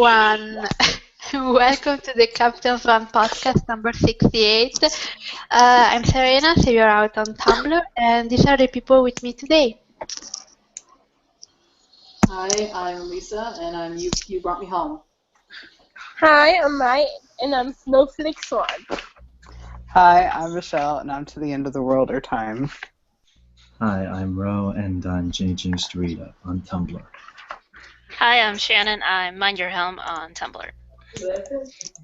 everyone. Welcome to the Capital Swan podcast number 68. I'm Serena, so you're out on Tumblr, and these are the people with me today. Hi, I'm Lisa, and I'm You Brought Me Home. Hi, I'm Mai, and I'm Snowflake Swan. Hi, I'm Michelle, and I'm To the End of the World or Time. Hi, I'm Ro, and I'm JJ Streeta on Tumblr. Hi, I'm Shannon. I'm Mind Your Helm on Tumblr.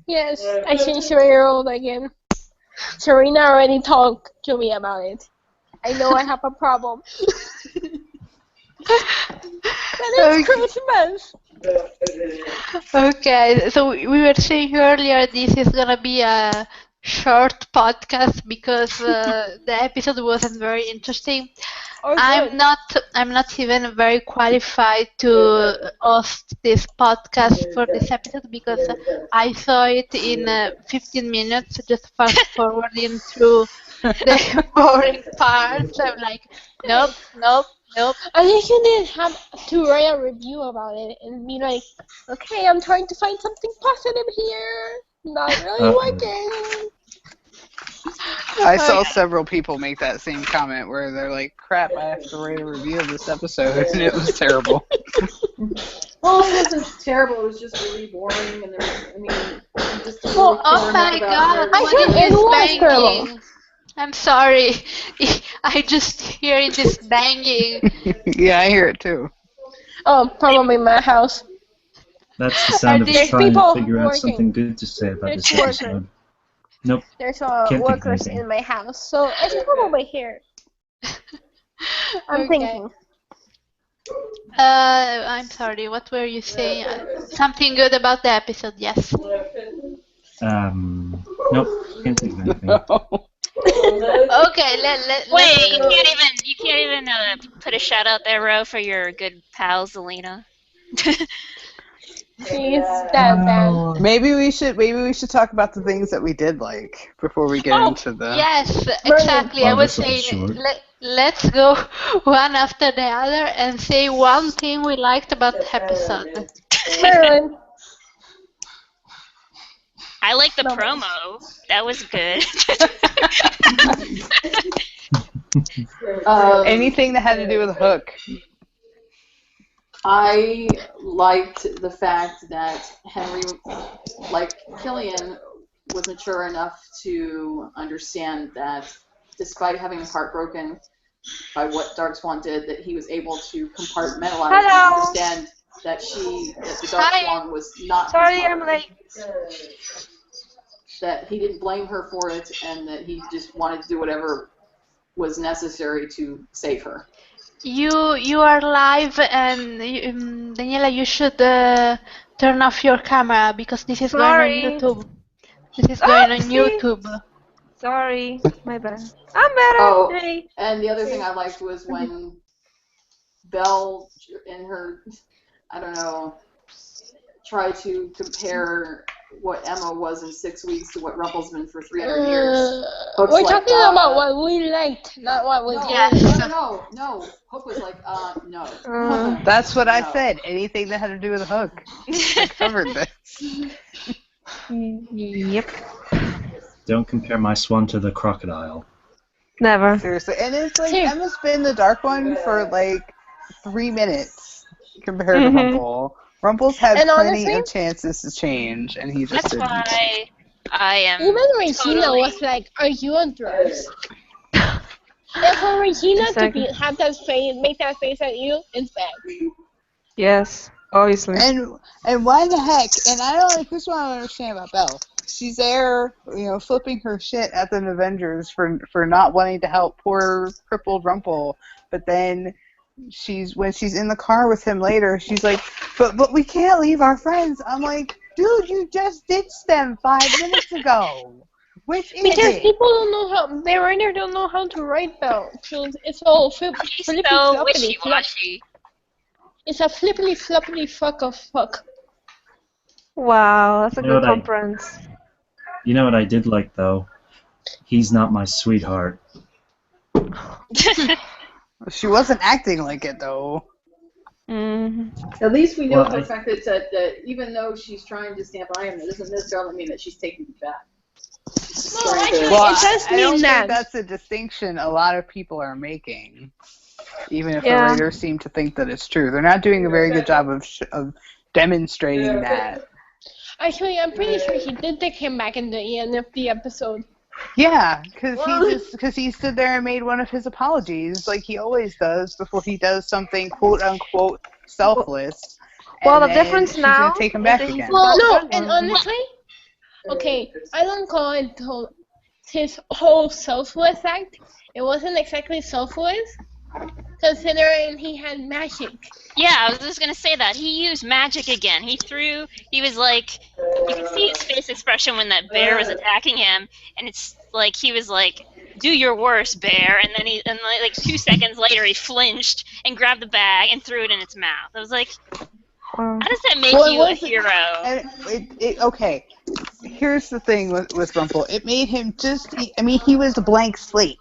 Yes, I changed my role again. Serena already talked to me about it. I know I have a problem. But it's Christmas! Okay, so we were saying earlier this is gonna be a short podcast because the episode wasn't very interesting. I'm not even very qualified to host this podcast for this episode because I saw it in 15 minutes, just fast forwarding through the boring parts. I'm like, nope. I think you did have to write a review about it and be like, okay, I'm trying to find something positive here. Not really working. I saw several people make that same comment where they're like, crap, I have to write a review of this episode, and it was terrible. Well, it wasn't terrible, it was just really boring, and there was, just didn't Oh, really care my enough God, about I what thought is it was banging? terrible. I'm sorry. I just hear this banging. Yeah, I hear it too. Oh, probably my house. That's the sound of us There's trying to people figure out working. something good to say about There's this workers. episode. Nope. There's Can't think of workers anything. in my house, so it's probably here. I'm Okay. thinking. I'm sorry, what were you saying? Something good about the episode, yes. Nope. Can't think of anything. Okay, Wait, let's you go. can't even put a shout out there, Ro, for your good pal Zelina. She's that bad. Maybe we should talk about the things that we did like before we get into the. Yes, exactly. I Wow, was this will be saying short. let's go one after the other and say one thing we liked about the episode. Marilyn. I like the No. promo. That was good. Anything that had to do with Hook. I liked the fact that Henry, like Killian, was mature enough to understand that despite having his heart broken by what Dark Swan did, that he was able to compartmentalize and understand that the Dark Swan was not his mother. late. That he didn't blame her for it, and that he just wanted to do whatever was necessary to save her. You are live, and Daniela, you should turn off your camera because this is going on YouTube. This is going on YouTube. Sorry, my bad. I'm better. Oh, Hey. and the other thing I liked was when Belle, in her, I don't know, tried to compare what Emma was in 6 weeks to what Rumple's been for 300 years. Hook's We're like, talking about what we liked, not what we No, did. no. Hook was like, no. That's what I No. said. Anything that had to do with Hook. I covered this. Yep. Don't compare my swan to the crocodile. Never. Seriously. And it's like, Emma's been the dark one for like 3 minutes compared to Rumple. Rumple's had And plenty honestly, of chances to change, and he just That's didn't. why I am even Regina totally... was like, are you on drugs? And for Regina Exactly. to have that face, make that face at you, it's bad. Yes, obviously. And why the heck? And I don't. This is what I don't understand about Belle. She's there, flipping her shit at the Avengers for not wanting to help poor crippled Rumple. But then when she's in the car with him later, she's like, but we can't leave our friends. I'm like, dude, you just ditched them 5 minutes ago. Which is Because it? people don't know how, the writer don't know how to write Belle. So it's all flippity She's so floppity. wishy-washy. It's a flippity floppity fuck of fuck. Wow, that's a You know good what I- conference. You know what I did like, though? He's not my sweetheart. She wasn't acting like it though. Mm-hmm. At least we know Well, for a fact that even though she's trying to stand by him, that doesn't necessarily mean that she's taking it back. No, actually, Well, it does I don't mean think that. that's a distinction a lot of people are making, even if the Yeah. writers seem to think that it's true. They're not doing a very good job of demonstrating that. Actually, I'm pretty sure he did take him back in the end of the episode. Yeah, because he stood there and made one of his apologies, like he always does before he does something quote unquote selfless. Well, And the then difference she's gonna now take him is back that he's again. not No, good and one. honestly, okay, I don't call it his whole selfless act. It wasn't exactly selfless, considering he had magic. Yeah, I was just gonna say that. He used magic again. He was like, you can see his face expression when that bear was attacking him, and it's like he was like, do your worst, bear, and then like 2 seconds later he flinched and grabbed the bag and threw it in its mouth. I was like, how does that make Well, it you a wasn't- hero? And okay, here's the thing with Rumple. It made him he was a blank slate.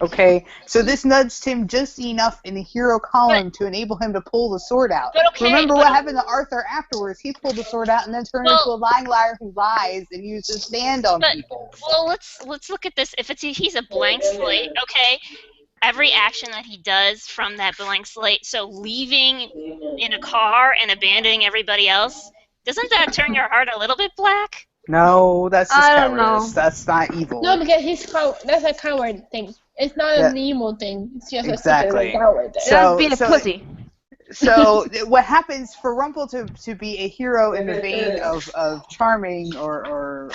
Okay, so this nudged him just enough in the hero column to enable him to pull the sword out. But okay, Remember but- what happened to Arthur afterwards? He pulled the sword out and then turned into a lying liar who lies and uses stand on But- people. Well, let's look at this. If he's a blank slate, okay. Every action that he does from that blank slate, so leaving in a car and abandoning everybody else, doesn't that turn your heart a little bit black? No, that's just I don't cowardice. know. That's not evil. No, because that's a coward thing. It's not an evil thing. It's just a Exactly. stupid coward thing. That's being a pussy. So what happens for Rumple to be a hero in the vein of Charming or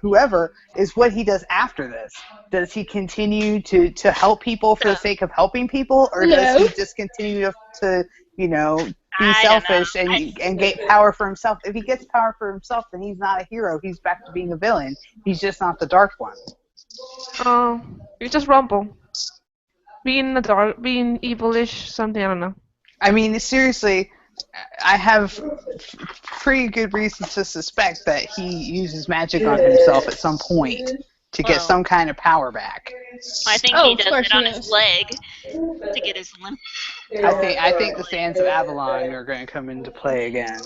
whoever is what he does after this. Does he continue to help people for the sake of helping people, or does he just continue to be I don't selfish know. and get power for himself? If he gets power for himself, then he's not a hero. He's back to being a villain. He's just not the dark one. Oh, you're just Rumple. Being evilish, something, I don't know. I mean, seriously, I have pretty good reason to suspect that he uses magic on himself at some point to get some kind of power back. I think he does it on his leg to get his limp. I think the Sands of Avalon are going to come into play again.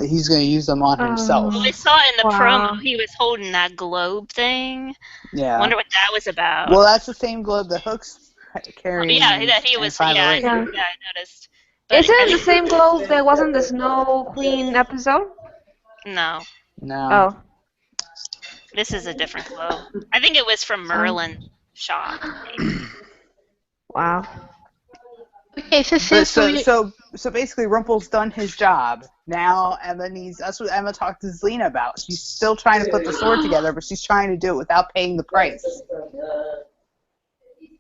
He's going to use them on himself. Well, we saw in the promo he was holding that globe thing. Yeah. Wonder what that was about. Well, that's the same globe that Hook's carrying. That he was. Yeah, I noticed. Is it the same globe that wasn't the Snow Queen episode? No. Oh. This is a different globe. I think it was from Merlin's shop. Wow. Okay, so basically Rumple's done his job. Now that's what Emma talked to Zelina about. She's still trying to put the sword together, but she's trying to do it without paying the price.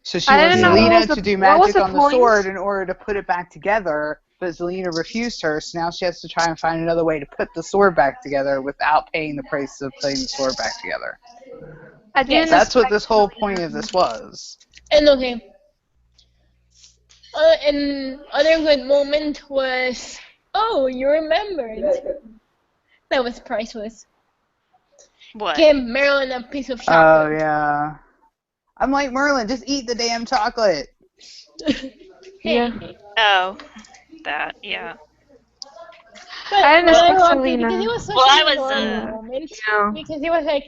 So she wants Zelina to do magic on the sword in order to put it back together, but Zelina refused her, so now she has to try and find another way to put the sword back together without paying the price of putting the sword back together. That's what this whole point of this was. And okay. And other good moment was, you remembered. That was priceless. What? Give Marilyn a piece of chocolate. Oh, yeah. I'm like, Merlin, just eat the damn chocolate. Yeah. Oh, that, yeah. But I didn't expect loved it Selena. because it was such Well, an adorable moment. Yeah. Because he was like,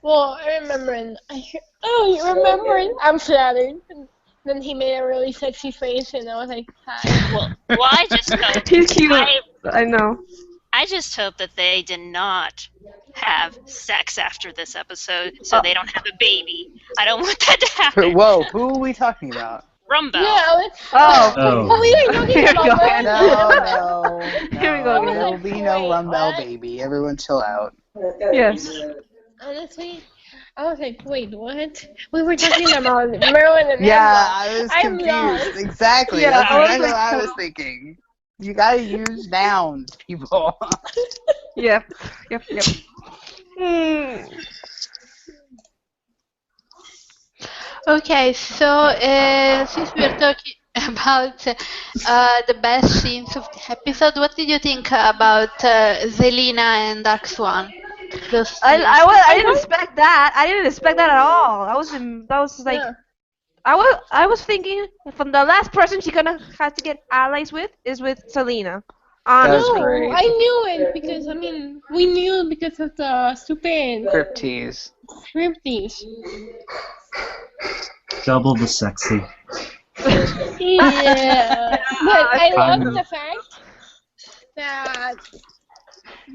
I remember, and you remember it? I'm flattered. And then he made a really sexy face, and I was like, hi. Well, I just hope. He's cute. I know. I just hope that they did not have sex after this episode, so they don't have a baby. I don't want that to happen. Whoa, who are we talking about? Rumbo. Yeah, Oh. we are talking Here we about go. that. No. Here we go again. There will be no Rumbell baby. Everyone chill out. Yes. Honestly, I was like, wait, what? We were talking about Merlin and Yeah, Emma. I was I'm confused. lost. Exactly. Yeah, That's I was exactly like, what I was thinking. You gotta use nouns, people. Yep. Okay, so since we are talking about the best scenes of the episode, what did you think about Zelina and Dark Swan? I didn't expect that. I didn't expect that at all. That was like, Yeah. I was thinking from the last person she's gonna have to get allies with is with Selena. That's Honestly. No, great. I knew it because we knew because of the stupid Crypties. scripties. Double the sexy. Yeah, but I love I'm the fact that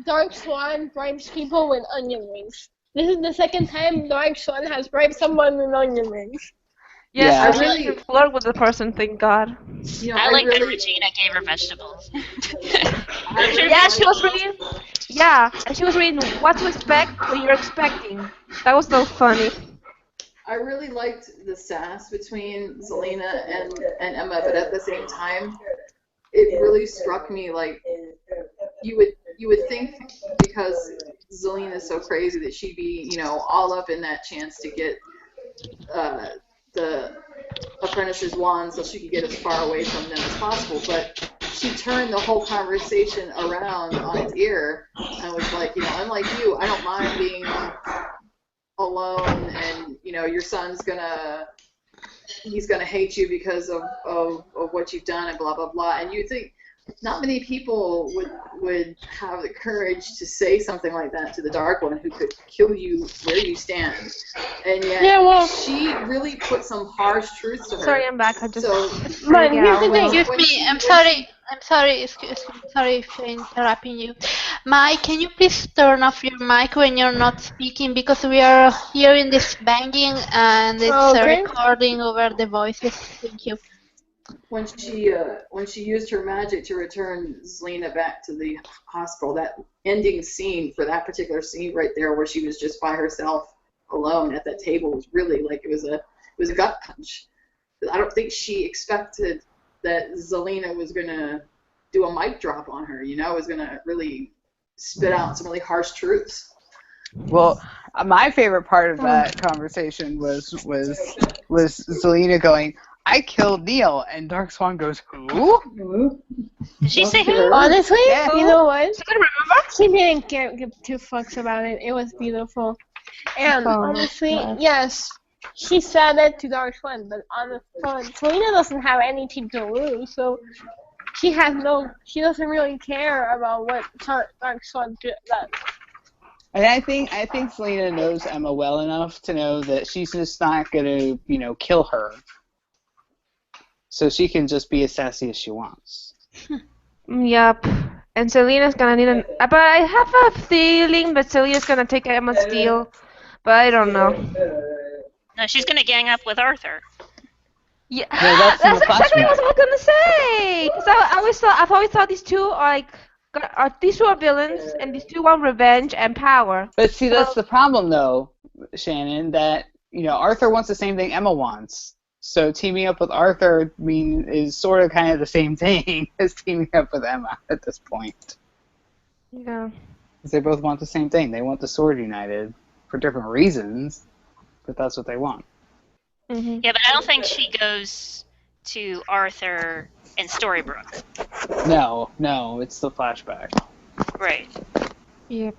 Dark Swan bribes people with onion rings. This is the second time Dark Swan has bribed someone with onion rings. Yes, Yeah. so she can flirt with the person. Thank God. I like that Regina gave her vegetables. Yeah, she was reading. Yeah, and she was reading what to expect, what you're expecting. That was so funny. I really liked the sass between Zelina and Emma, but at the same time, it really struck me like you would think because Zelina is so crazy that she'd be, you know, all up in that chance to get the apprentice's wand so she could get as far away from them as possible. But she turned the whole conversation around on its ear and was like, you know, unlike you, I don't mind being alone, and you know, your son's he's gonna hate you because of what you've done and blah blah blah. And you think not many people would have the courage to say something like that to the Dark One, who could kill you where you stand. And yet, Yeah, well, she really put some harsh truths to her. Sorry, I'm back. I just. So, but here's the thing. Excuse me, I'm sorry. Excuse me. Sorry if I'm interrupting you. Mike, can you please turn off your mic when you're not speaking because we are hearing this banging and it's Okay. recording over the voices. Thank you. when she used her magic to return Zelina back to the hospital, that ending scene for that particular scene right there, where she was just by herself, alone at that table, was really like it was a gut punch. I don't think she expected that Zelina was gonna do a mic drop on her. You know, was gonna really spit out some really harsh truths. Well, my favorite part of that conversation was Zelina going, "I killed Neil," and Dark Swan goes, "Who?" Did she say who? Honestly, Yeah. you know what? She couldn't remember. She didn't give two fucks about it. It was beautiful. And Oh, honestly, God. yes, she said it to Dark Swan, but on the phone, Selena doesn't have anything to lose, so she doesn't really care about what Dark Swan does. And I think Selena knows Emma well enough to know that she's just not gonna, kill her. So she can just be as sassy as she wants. Yep. And Selena's gonna need an. But I have a feeling that Selena's gonna take Emma's deal. But I don't know. No, she's gonna gang up with Arthur. Yeah, No, that's in the exactly what I flashback. was gonna say. Because I've always thought these two are these two are villains, and these two want revenge and power. But see, that's the problem, though, Shannon. That Arthur wants the same thing Emma wants. So teaming up with Arthur is sort of kind of the same thing as teaming up with Emma at this point. Yeah. Because they both want the same thing. They want the sword united for different reasons, but that's what they want. Mm-hmm. Yeah, but I don't think she goes to Arthur in Storybrooke. No, it's the flashback. Right. Yep.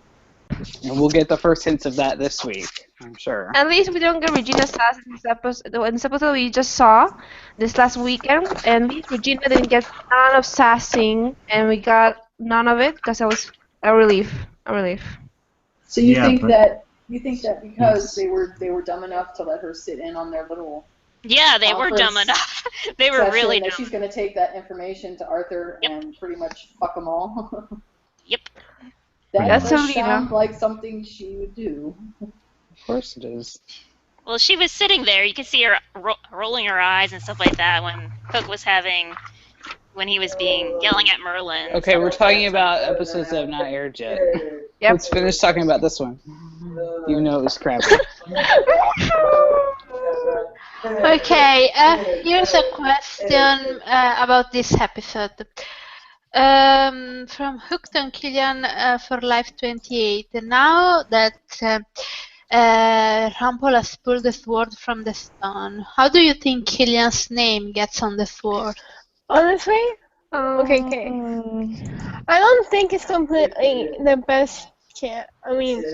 And we'll get the first hints of that this week, I'm sure. At least we don't get Regina sass in this episode. In this episode we just saw this last weekend, and at least Regina didn't get none of sassing, and we got none of it because I was a relief. A relief. So you Yeah, think but- that because Yes. they were dumb enough to let her sit in on their little Yeah, they were dumb Conference enough. They were session, really that dumb. she's going to take that information to Arthur Yep. and pretty much fuck them all. Yep. That That's does Selena. sound like something she would do. Of course it is. Well, she was sitting there. You could see her rolling her eyes and stuff like that when Cook was when he was yelling at Merlin. and Okay, stuff we're like talking that. about episodes that have not aired yet. Yep. Let's finish talking about this one, even though it was crappy. Okay, here's a question about this episode. From Hooked on Killian for Life 28. Now that Rumpel has pulled the sword from the stone, how do you think Killian's name gets on the sword? Honestly, okay. I don't think it's completely the best chance. I mean,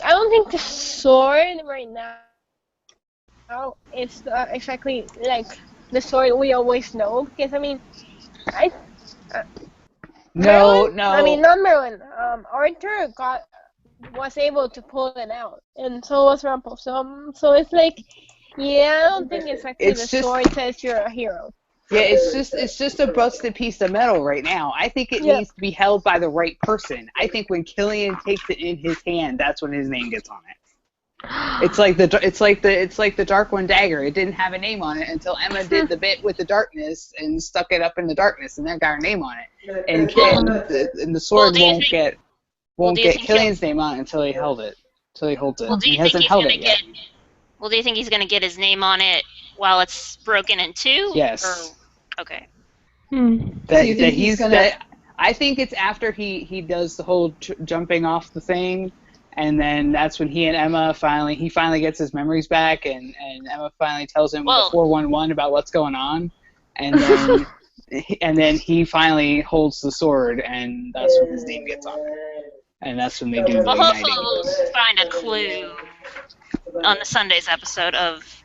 I don't think the sword right now out, it's not exactly like the story we always know. Because I mean, I No, Marilyn. I mean, no. not Marilyn. Arthur was able to pull it out, and so was Rumple. So it's like, yeah, I don't think exactly the It's just sword says you're a hero. yeah, it's just a busted piece of metal right now. I think it Yeah. needs to be held by the right person. I think when Killian takes it in his hand, that's when his name gets on it. It's like the Dark One dagger. It didn't have a name on it until Emma did the bit with the darkness and stuck it up in the darkness, and then got her name on it. And the sword do you won't think- get well, won't do you get think Killian's name on it until he held it. Until he holds it. Well, do He you think hasn't he's held gonna it yet. get? Well, do you think he's gonna get his name on it while it's broken in two? Yes. Or, okay. That you think he's gonna- I think it's after he does the whole jumping off the thing, and then that's when he and Emma finally gets his memories back, and Emma finally tells him Well- the 411 about what's going on, and then he finally holds the sword, and that's when his name gets on it, and that's when they do the Well, hopefully uniting. we'll find a clue on the Sunday's episode of,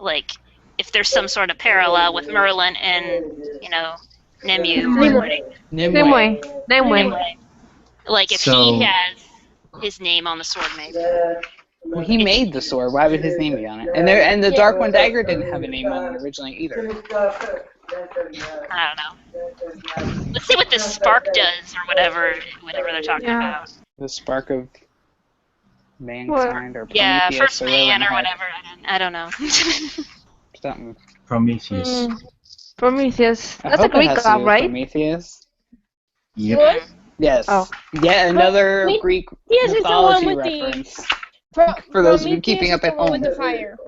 like, if there's some sort of parallel with Merlin and, Nimue. Nimue. Nimue. Like, if So- he has his name on the sword, maybe. Well, he made the sword. Why would his name be on it? And the Dark One dagger didn't have a name on it originally either. I don't know. Let's see what this spark does, or whatever they're talking about. The spark of mankind or Prometheus Yeah, first or whatever. man the or heck. whatever. I don't know. Something. Prometheus. Prometheus. I That's a hope it Greek has to god, do with right? Prometheus. Yep. What? Yes. Oh. Yet another Wait, Greek yes, it's the one mythology with the- reference. For those of you Prometheus keeping is up the at one home. with the fire.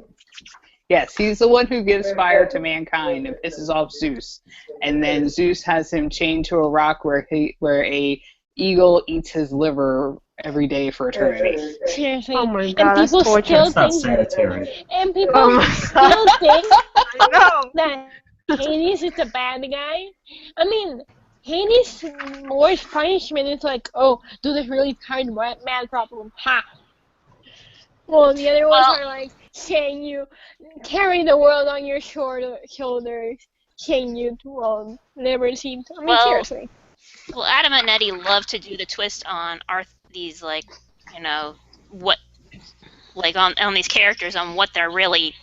Yes, he's the one who gives fire to mankind and pisses off Zeus. And then Zeus has him chained to a rock where a eagle eats his liver every day for eternity. Seriously. Oh my And god, that's people torture. still That's not think, sanitary. and people Oh my still think No. that Hades is the bad guy. I mean, Hades' worst punishment is like, oh, do this really hard math problem. Ha! Well, the other ones Well- are like, can you carry the world on your shoulders? Can you, well, never seemed. I mean, Well- seriously. Well, Adam and Eddie love to do the twist on these, like, what, like, on these characters, on what they're really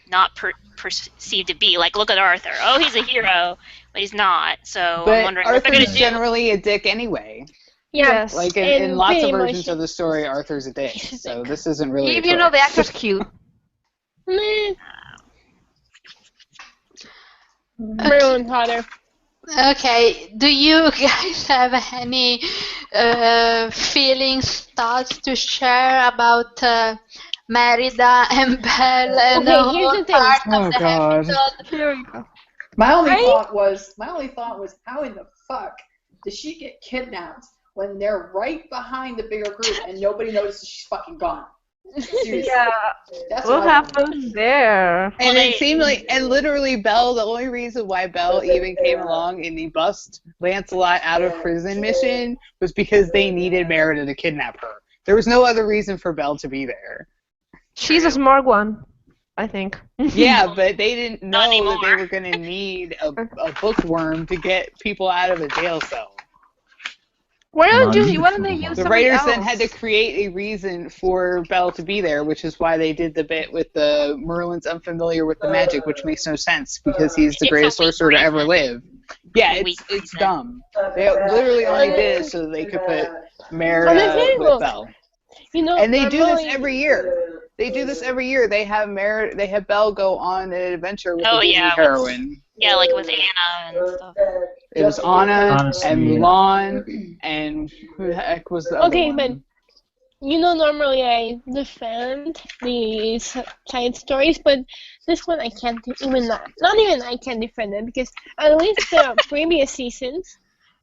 not perceived to be. Like, look at Arthur. Oh, he's a hero, but he's not. So I'm But wondering what they're Arthur's gonna do. generally a dick anyway. Yeah. Yes. Like in And lots of pretty much- versions of the story, Arthur's a dick. He's a So dick. this isn't really If a you know the twist. actor's cute. Meh. Marilyn Potter. Okay, do you guys have any feelings, thoughts to share about Merida and Belle and Okay, the here's whole the thing. part Oh, of the God. episode? Here we go. My only Right? thought was, how in the fuck did she get kidnapped when they're right behind the bigger group and nobody notices she's fucking gone? Seriously. Yeah. That's What what I happened there? And Well, it seemed like, and literally Belle, the only reason why Belle even came along in the bust Lancelot out of prison mission was because they needed Merida to kidnap her. There was no other reason for Belle to be there. She's a smart one, I think. Yeah, but they didn't know Not that they anymore. were going to need a bookworm to get people out of a jail cell. Why don't Not you? Why don't they needed use The somebody writers else? then had to create a reason for Belle to be there, which is why they did the bit with the Merlin's unfamiliar with the magic, which makes no sense because he's the It's a greatest weak sorcerer to ever reason. live. Yeah, It's a weak it's reason. dumb. They literally only did it so that they could put Merida Honestly, with look, Belle. You know, And they do this normally- every year. They do this every year. They have Belle go on an adventure with Oh, a Disney yeah, with- heroine. Yeah, like with Anna and stuff. It was Anna Honestly, and yeah. Mulan and who the heck was the other Okay, one? but you know, normally I defend these side stories, but this one I can't even not even I can defend it because at least the previous seasons,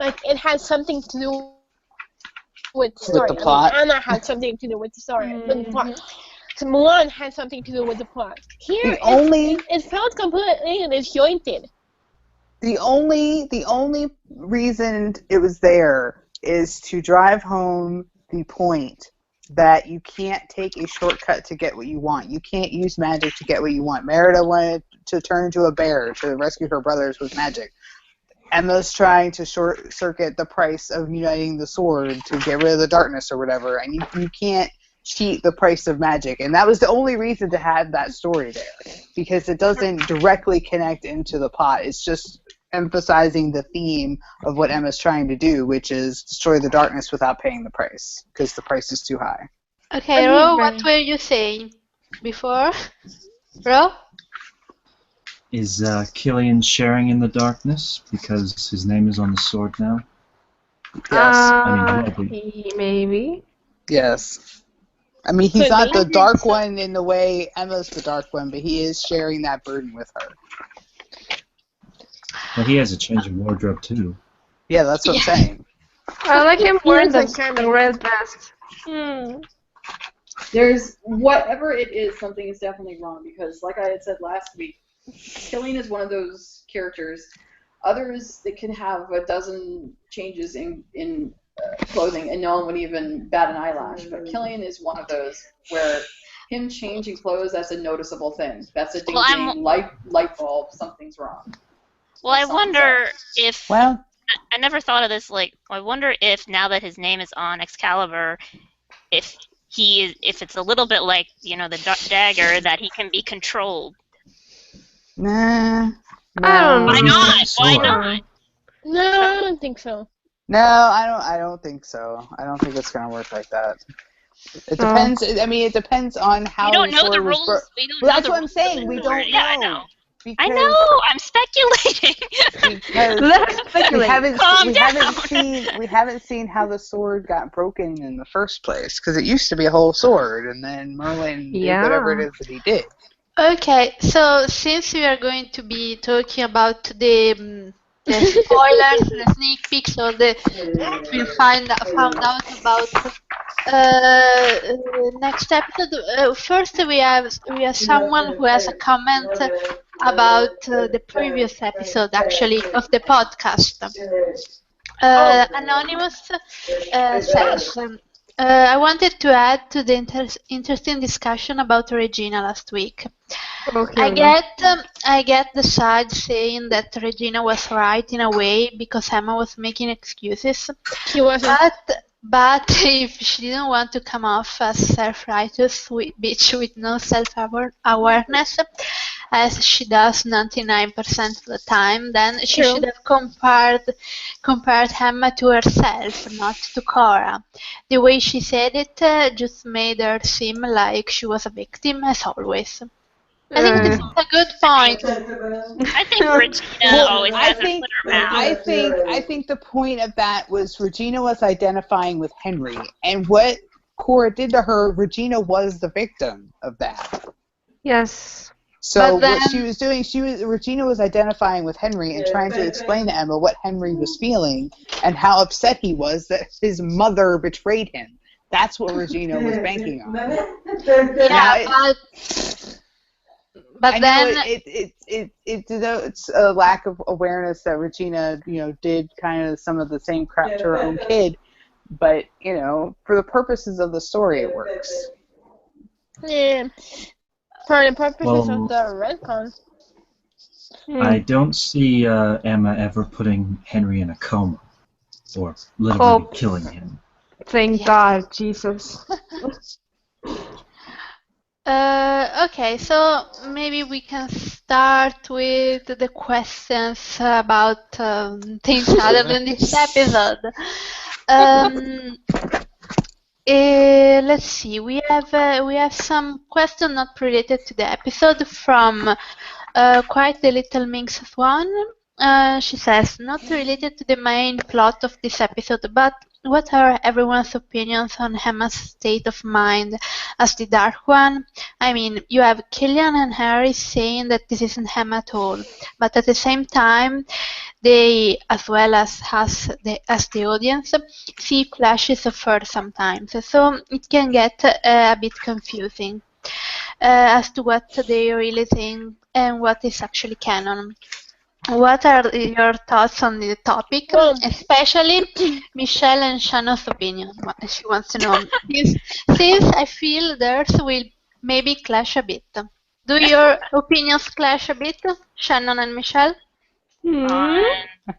like it had something to do with the story. the plot. I mean, Anna had something to do with the story. With the plot. So Mulan had something to do with the plot. Here, The only it felt completely disjointed. The only reason it was there is to drive home the point that you can't take a shortcut to get what you want. You can't use magic to get what you want. Merida wanted to turn into a bear to rescue her brothers with magic. Emma's trying to short circuit the price of uniting the sword to get rid of the darkness or whatever, and you can't cheat the price of magic. And that was the only reason to have that story there, because it doesn't directly connect into the plot. It's just emphasizing the theme of what Emma's trying to do, which is destroy the darkness without paying the price, because the price is too high. Okay, Ro, what were you saying before? Ro? Is Killian sharing in the darkness because his name is on the sword now? Yes. Maybe. Yes. I mean, he's not the dark one in the way Emma's the dark one, but he is sharing that burden with her. Well, he has a change of wardrobe too. Yeah, that's what I'm saying. I like him wearing the red vest. There's whatever it is, something is definitely wrong, because like I had said last week, Killian is one of those characters. Others that can have a dozen changes in clothing and no one would even bat an eyelash, but Killian is one of those where him changing clothes, that's a noticeable thing. That's a ding-ding light bulb, something's wrong. Well, I wonder if... Well, I never thought of this, like, I wonder if now that his name is on Excalibur, if it's a little bit like, you know, the dagger, that he can be controlled. Nah. I don't know. Why not? Why not? No, I don't think so. No, I don't think so. I don't think it's gonna work like that. It depends. I mean, it depends on how. We don't know the sword was rules. We don't well, know that's the what I'm rules saying. We don't know. Yeah, I know. Because I know. I'm speculating. Because Let's speculate. we haven't seen how the sword got broken in the first place, because it used to be a whole sword, and then Merlin did whatever it is that he did. Okay, so since we are going to be talking about the spoilers, the sneak peeks, or the we found out about next episode. First, we have someone who has a comment about the previous episode, actually, of the podcast. Anonymous says, I wanted to add to the interesting discussion about Regina last week. Okay. I get the side saying that Regina was right in a way because Emma was making excuses. She wasn't. But if she didn't want to come off as self-righteous bitch with no self-awareness, as she does 99% of the time, then she should have compared Emma to herself, not to Cora. The way she said it just made her seem like she was a victim, as always. I think this is a good point. I think Regina always has her foot in her mouth. I think the point of that was Regina was identifying with Henry, and what Cora did to her, Regina was the victim of that. Yes. So what she was doing, Regina was identifying with Henry and trying to explain to Emma what Henry was feeling and how upset he was that his mother betrayed him. That's what Regina was banking on. Yeah, but then it denotes a lack of awareness that Regina, did kind of some of the same crap to her own kid, but for the purposes of the story, it works. Yeah, for the purposes of the retcon. I don't see Emma ever putting Henry in a coma or literally killing him. Thank God, Jesus. Okay, so maybe we can start with the questions about things other than this episode. Let's see. We have some questions not related to the episode from quite the little Minx Swan. She says, not related to the main plot of this episode, but what are everyone's opinions on Emma's state of mind as the Dark One? I mean, you have Killian and Harry saying that this isn't Emma at all, but at the same time, they, as well as the audience, see flashes of her sometimes, so it can get a bit confusing as to what they really think and what is actually canon. What are your thoughts on the topic, Well, especially Michelle and Shannon's opinion? What she wants to know. Since I feel theirs will maybe clash a bit. Do your opinions clash a bit, Shannon and Michelle? Hmm. On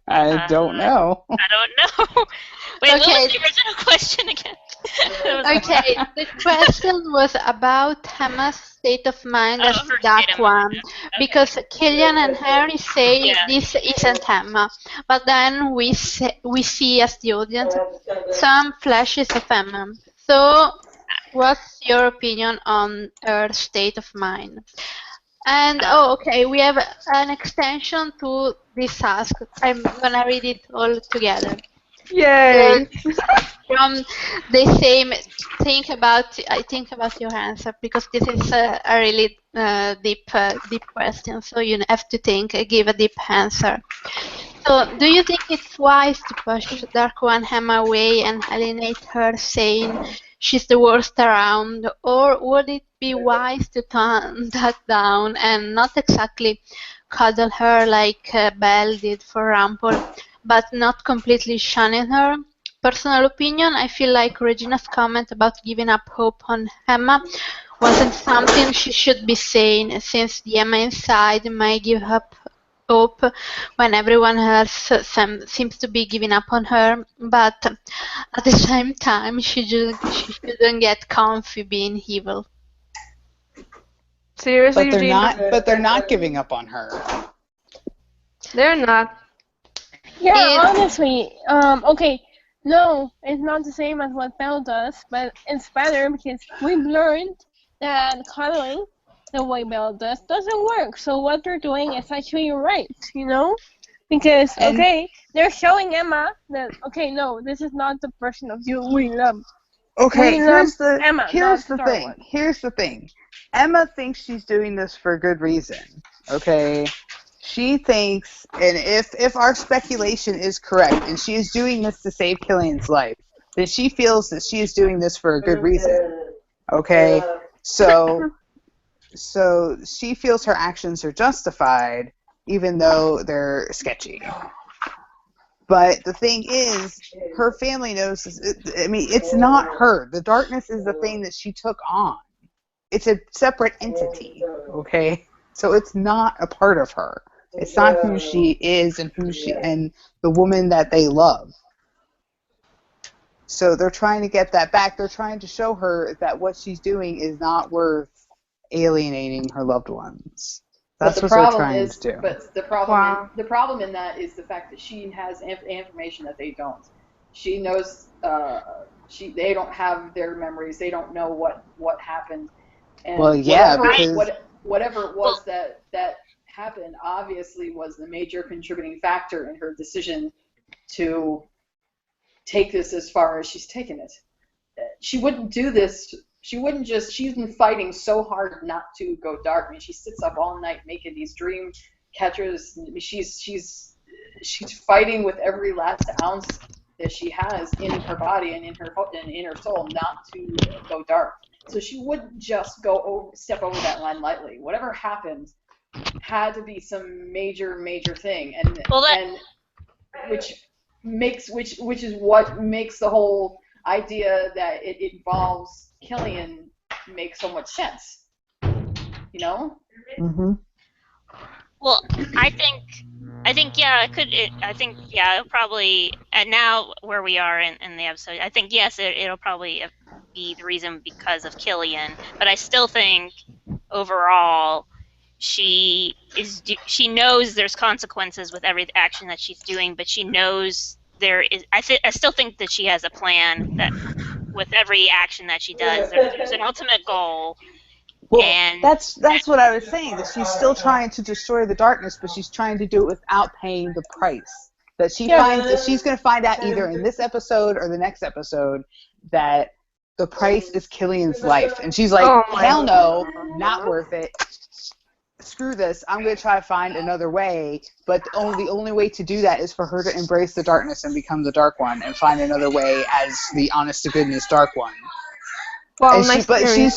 I don't know. I don't know. Wait, what was Okay, the original question again? That was okay. The question was about Emma's state of mind as her state Dark of mind. One, Okay. because Killian and Harry say Yeah. this isn't Emma, but then we see as the audience some flashes of Emma. So, what's your opinion on her state of mind? And okay, we have an extension to this task. I'm gonna read it all together. Uh, Yay. from the same I think about your answer, because this is a really deep question, so you have to think, give a deep answer. So do you think it's wise to push Dark One Emma away and alienate her, saying she's the worst around, or would it be wise to tone that down and not exactly cuddle her like Belle did for Rumpel, but not completely shunning her? Personal opinion, I feel like Regina's comment about giving up hope on Emma wasn't something she should be saying, since the Emma inside might give up hope when everyone else seems to be giving up on her, but at the same time, she shouldn't get comfy being evil. Seriously, But they're Regina? not. But they're not giving up on her. They're not. yeah, It, honestly, okay, no, it's not the same as what Belle does, but it's better because we've learned that cuddling the way Belle does doesn't work. So what they're doing is actually right, you know? Because, And okay, they're showing Emma that, okay, no, this is not the person of you we love. okay, We love Emma, not here's the Star thing. Wars. Here's the thing. Emma thinks she's doing this for a good reason. Okay. She thinks, and if our speculation is correct, and she is doing this to save Killian's life, then she feels that she is doing this for a good reason. Okay. So she feels her actions are justified, even though they're sketchy. But the thing is, her family knows. I mean, it's not her. The darkness is the thing that she took on. It's a separate entity. Okay, so it's not a part of her. It's not who she is and and the woman that they love. So they're trying to get that back. They're trying to show her that what she's doing is not worth alienating her loved ones. That's what they're trying to do. But Wow. the problem in that is the fact that she has information that they don't. She knows. They don't have their memories. They don't know what happened. And Well, yeah, whatever because whatever it was that happened obviously was the major contributing factor in her decision to take this as far as she's taken it. She wouldn't do this. She wouldn't just. She's been fighting so hard not to go dark. I mean, she sits up all night making these dream catchers. I mean, she's fighting with every last ounce that she has in her body and in her soul not to go dark. So she wouldn't just step over that line lightly. Whatever happened had to be some major thing, and which is what makes the whole idea that it involves Killian make so much sense. You know? Mm-hmm. Well, I think yeah, it'll probably, and now where we are in the episode, I think yes, it'll probably be the reason because of Killian, but I still think overall she knows there's consequences with every action that she's doing, but she knows there is. I still think that she has a plan that with every action that she does, there's an ultimate goal. Well, And that's what I was saying. That she's still trying to destroy the darkness, but she's trying to do it without paying the price. That she finds that she's going to find out either in this episode or the next episode that the price is Killian's life, and she's like, hell no, not worth it. Screw this. I'm going to try to find another way. But the only way to do that is for her to embrace the darkness and become the Dark One, and find another way as the honest to goodness Dark One. Well, And nice but theory.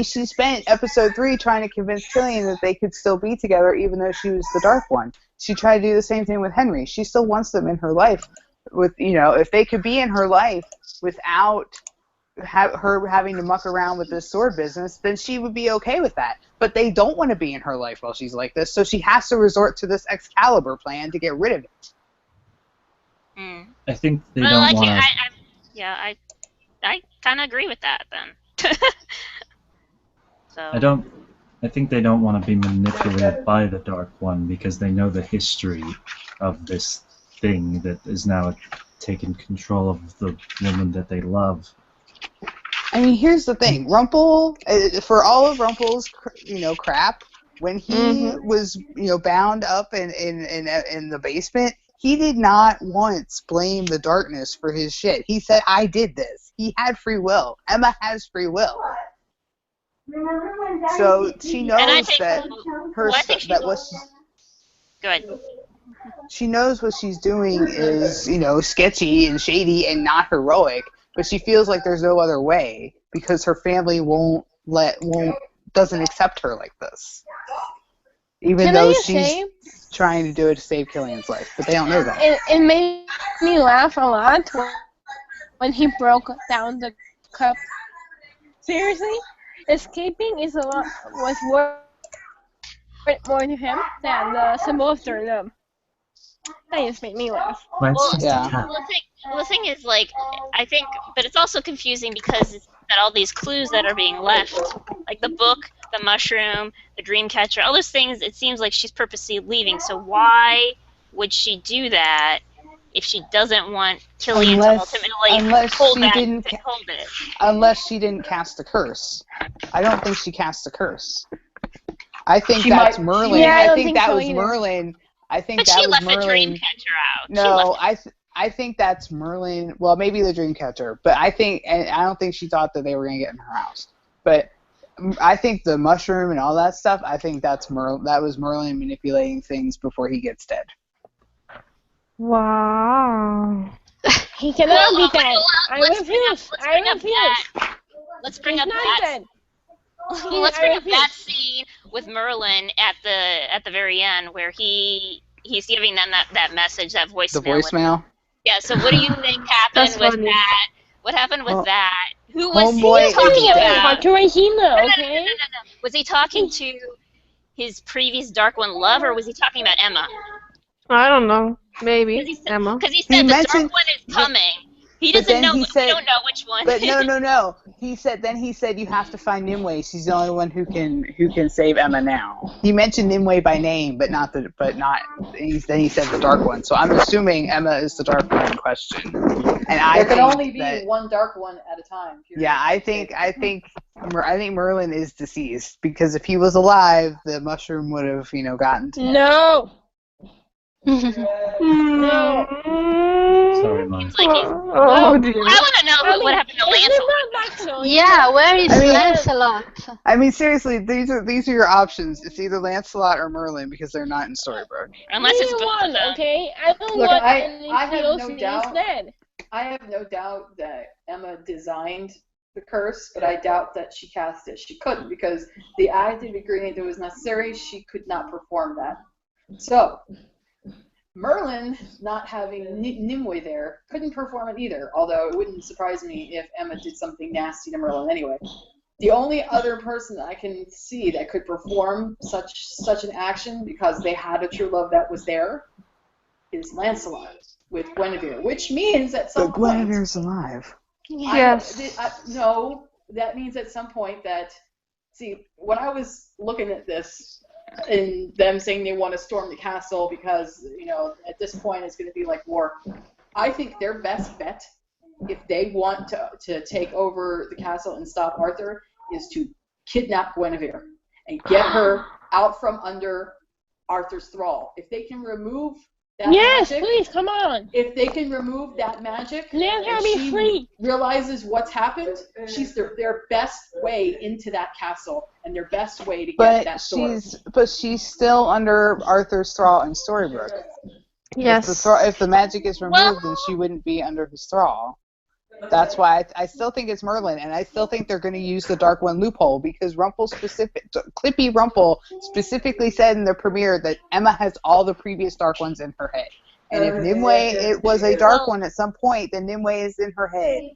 she spent episode 3 trying to convince Killian that they could still be together, even though she was the Dark One. She tried to do the same thing with Henry. She still wants them in her life. With if they could be in her life without her having to muck around with this sword business, then she would be okay with that. But they don't want to be in her life while she's like this, so she has to resort to this Excalibur plan to get rid of it. I think they Well, don't want to. I kind of agree with that then. So. I think they don't want to be manipulated by the Dark One because they know the history of this thing that is now taking control of the woman that they love. I mean, here's the thing. Rumple, for all of Rumple's, crap, when he was, bound up in the basement, he did not once blame the darkness for his shit. He said, I did this. He had free will. Emma has free will. So she knows that Good. she knows what she's doing is, sketchy and shady and not heroic, but she feels like there's no other way because her family doesn't accept her like this. Even though she's trying to do it to save Killian's life, but they don't know that. It made me laugh a lot when he broke down the cup. Seriously, escaping was worth more to him than the symbol of their love. That just made me laugh. Well, the thing is, like, I think, but it's also confusing because it's that all these clues that are being left, like the book, the mushroom, the dream catcher, all those things, it seems like she's purposely leaving. So why would she do that if she doesn't want Killian to ultimately hold it? Unless she didn't cast a curse. I don't think she cast a curse. I think that's Merlin. Yeah, I think that was Merlin. I think but that she was left Merlin. the dream catcher out. No, I think that's Merlin. Well, maybe the dream catcher, but I don't think she thought that they were gonna get in her house. But I think the mushroom and all that stuff. I think that was Merlin manipulating things before he gets dead. Wow. He cannot be dead. I refuse. Let's bring up that. Let's bring up that scene with Merlin at the very end where he's giving them that message, that voicemail. The voicemail. Yeah. So what do you think happened with that? What happened with that? Who was he talking about? Okay. No. Was he talking to his previous Dark One love, or was he talking about Emma? I don't know. Maybe Emma. Because he said the Dark One is coming. He doesn't know. We don't know which one. But no. He said you have to find Nimue. She's the only one who can save Emma now. He mentioned Nimue by name, but not. Then he said the Dark One. So I'm assuming Emma is the Dark One in question. And there can only be one Dark One at a time. Yeah, I think Merlin is deceased because if he was alive, the mushroom would have gotten to him. No. No. Sorry, Mike. Dear. I want to know what happened to Lancelot. Yeah, where is Lancelot? I mean, seriously, these are your options. It's either Lancelot or Merlin because they're not in Storybrooke. Unless it's both of them. Okay, I don't want any dead. I have no doubt that Emma designed the curse, but I doubt that she cast it. She couldn't because the active ingredient that was necessary, she could not perform that. So, Merlin, not having Nimue there, couldn't perform it either, although it wouldn't surprise me if Emma did something nasty to Merlin anyway. The only other person that I can see that could perform such an action, because they had a true love that was there, is Lancelot with Guinevere, which means at some point... But Guinevere's alive. Yes. No, that means at some point that... See, when I was looking at this, and them saying they want to storm the castle because, at this point it's going to be like war. I think their best bet, if they want to take over the castle and stop Arthur, is to kidnap Guinevere and get her out from under Arthur's thrall. If they can remove that magic, please, come on. If they can remove that magic, let her be free. Realizes what's happened, she's their best way into that castle and their best way to get that sword. But she's still under Arthur's thrall in Storybrooke. Yes. If the magic is removed, then she wouldn't be under his thrall. That's why I still think it's Merlin, and I still think they're going to use the Dark One loophole because Clippy Rumple specifically said in the premiere that Emma has all the previous Dark Ones in her head. And if Nimue it was a Dark One at some point, then Nimue is in her head.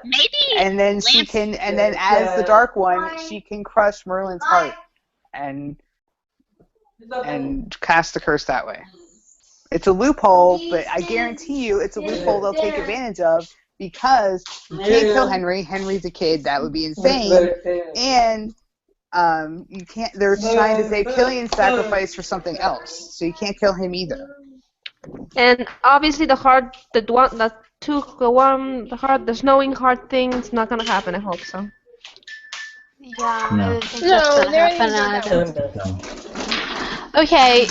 Maybe. And then she can, and then as the Dark One, she can crush Merlin's heart and cast the curse that way. It's a loophole, but I guarantee you it's a loophole they'll take advantage of because you can't kill Henry. Henry's a kid. That would be insane. And you can't. They're trying to save Killian's sacrifice for something else, so you can't kill him either. And obviously the heart, the snowing heart thing is not gonna happen. I hope so. Yeah, I No. don't think No, that's gonna there happen isn't either. No. Okay,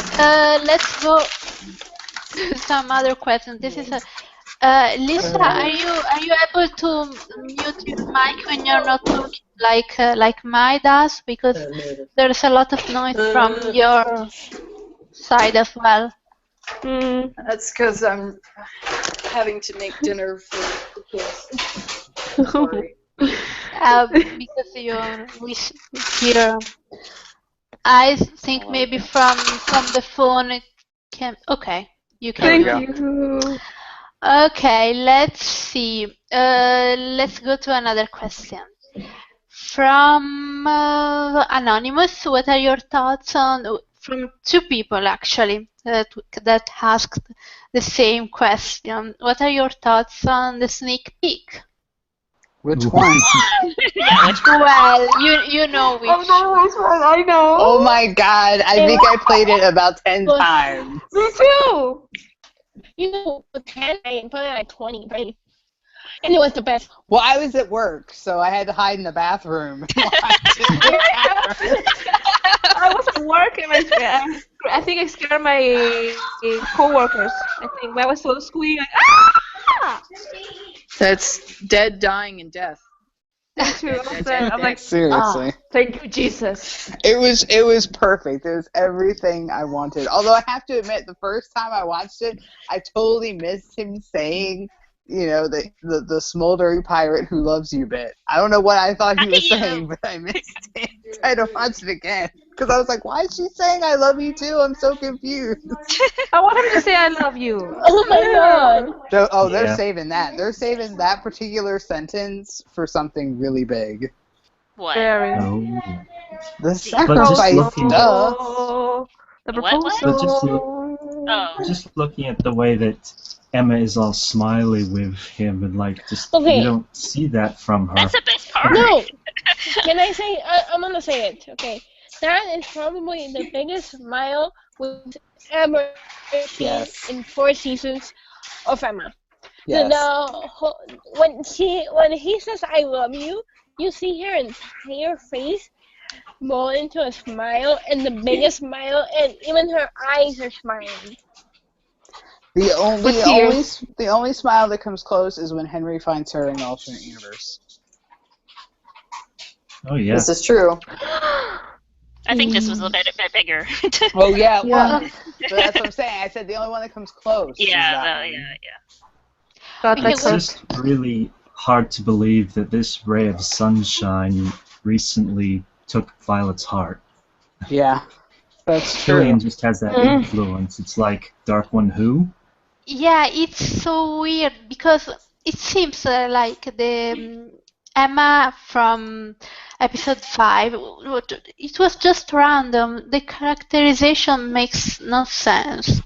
let's go to some other questions. This is a Lisa. Are you able to mute your mic when you're not talking, like Mai does? Because there's a lot of noise from your side as well. That's because I'm having to make dinner for the kids. Sorry. Because we hear. I think maybe from the phone it can. Okay, you can. Thank you. Okay, let's see. Let's go to another question. From Anonymous, what are your thoughts on, from two people actually, that asked the same question. What are your thoughts on the sneak peek? Which one? Yeah, which one? Well, you know which. I know. Oh my god, I think I played it about 10 times. Me too. You know, 10, I put it at 20, right? And it was the best. Well, I was at work, so I had to hide in the bathroom. And watch it. I was at work and I think I scared my coworkers. I think I was so squeaky. Like, ah! That's dead, dying, and death. Me too. I'm like, Seriously. thank you, Jesus. It was perfect. It was everything I wanted. Although I have to admit, the first time I watched it, I totally missed him saying, you know, the smoldering pirate who loves you bit. I don't know what I thought he was saying, but I missed it. I had to watch it again. Because I was like, why is she saying I love you too? I'm so confused. I want him to say I love you. Oh my god. They're Yeah. saving that. They're saving that particular sentence for something really big. What? Very. Oh. The sacrifice, looking- duh. The What? proposal. Oh. Just looking at the way that Emma is all smiley with him, and like just Okay. you don't see that from her. That's the best part. No! Can I say, I'm gonna say it, okay? That is probably the biggest smile we've ever seen Yes. in 4 seasons of Emma. Yes. When he says I love you, you see her entire face roll into a smile, and the biggest smile, and even her eyes are smiling. The With tears. only smile that comes close is when Henry finds her in the alternate universe. Oh yeah. This is true. I think this was a bit bigger. Oh yeah, it Yeah. was. But that's what I'm saying. I said the only one that comes close. is Yeah, that no, one. yeah. God, Okay, It's just really hard to believe that this ray of sunshine recently took Violet's heart. Yeah, that's true. Killian just has that influence. It's like Dark One who? Yeah, it's so weird because it seems like the Emma from episode 5, it was just random. The characterization makes no sense.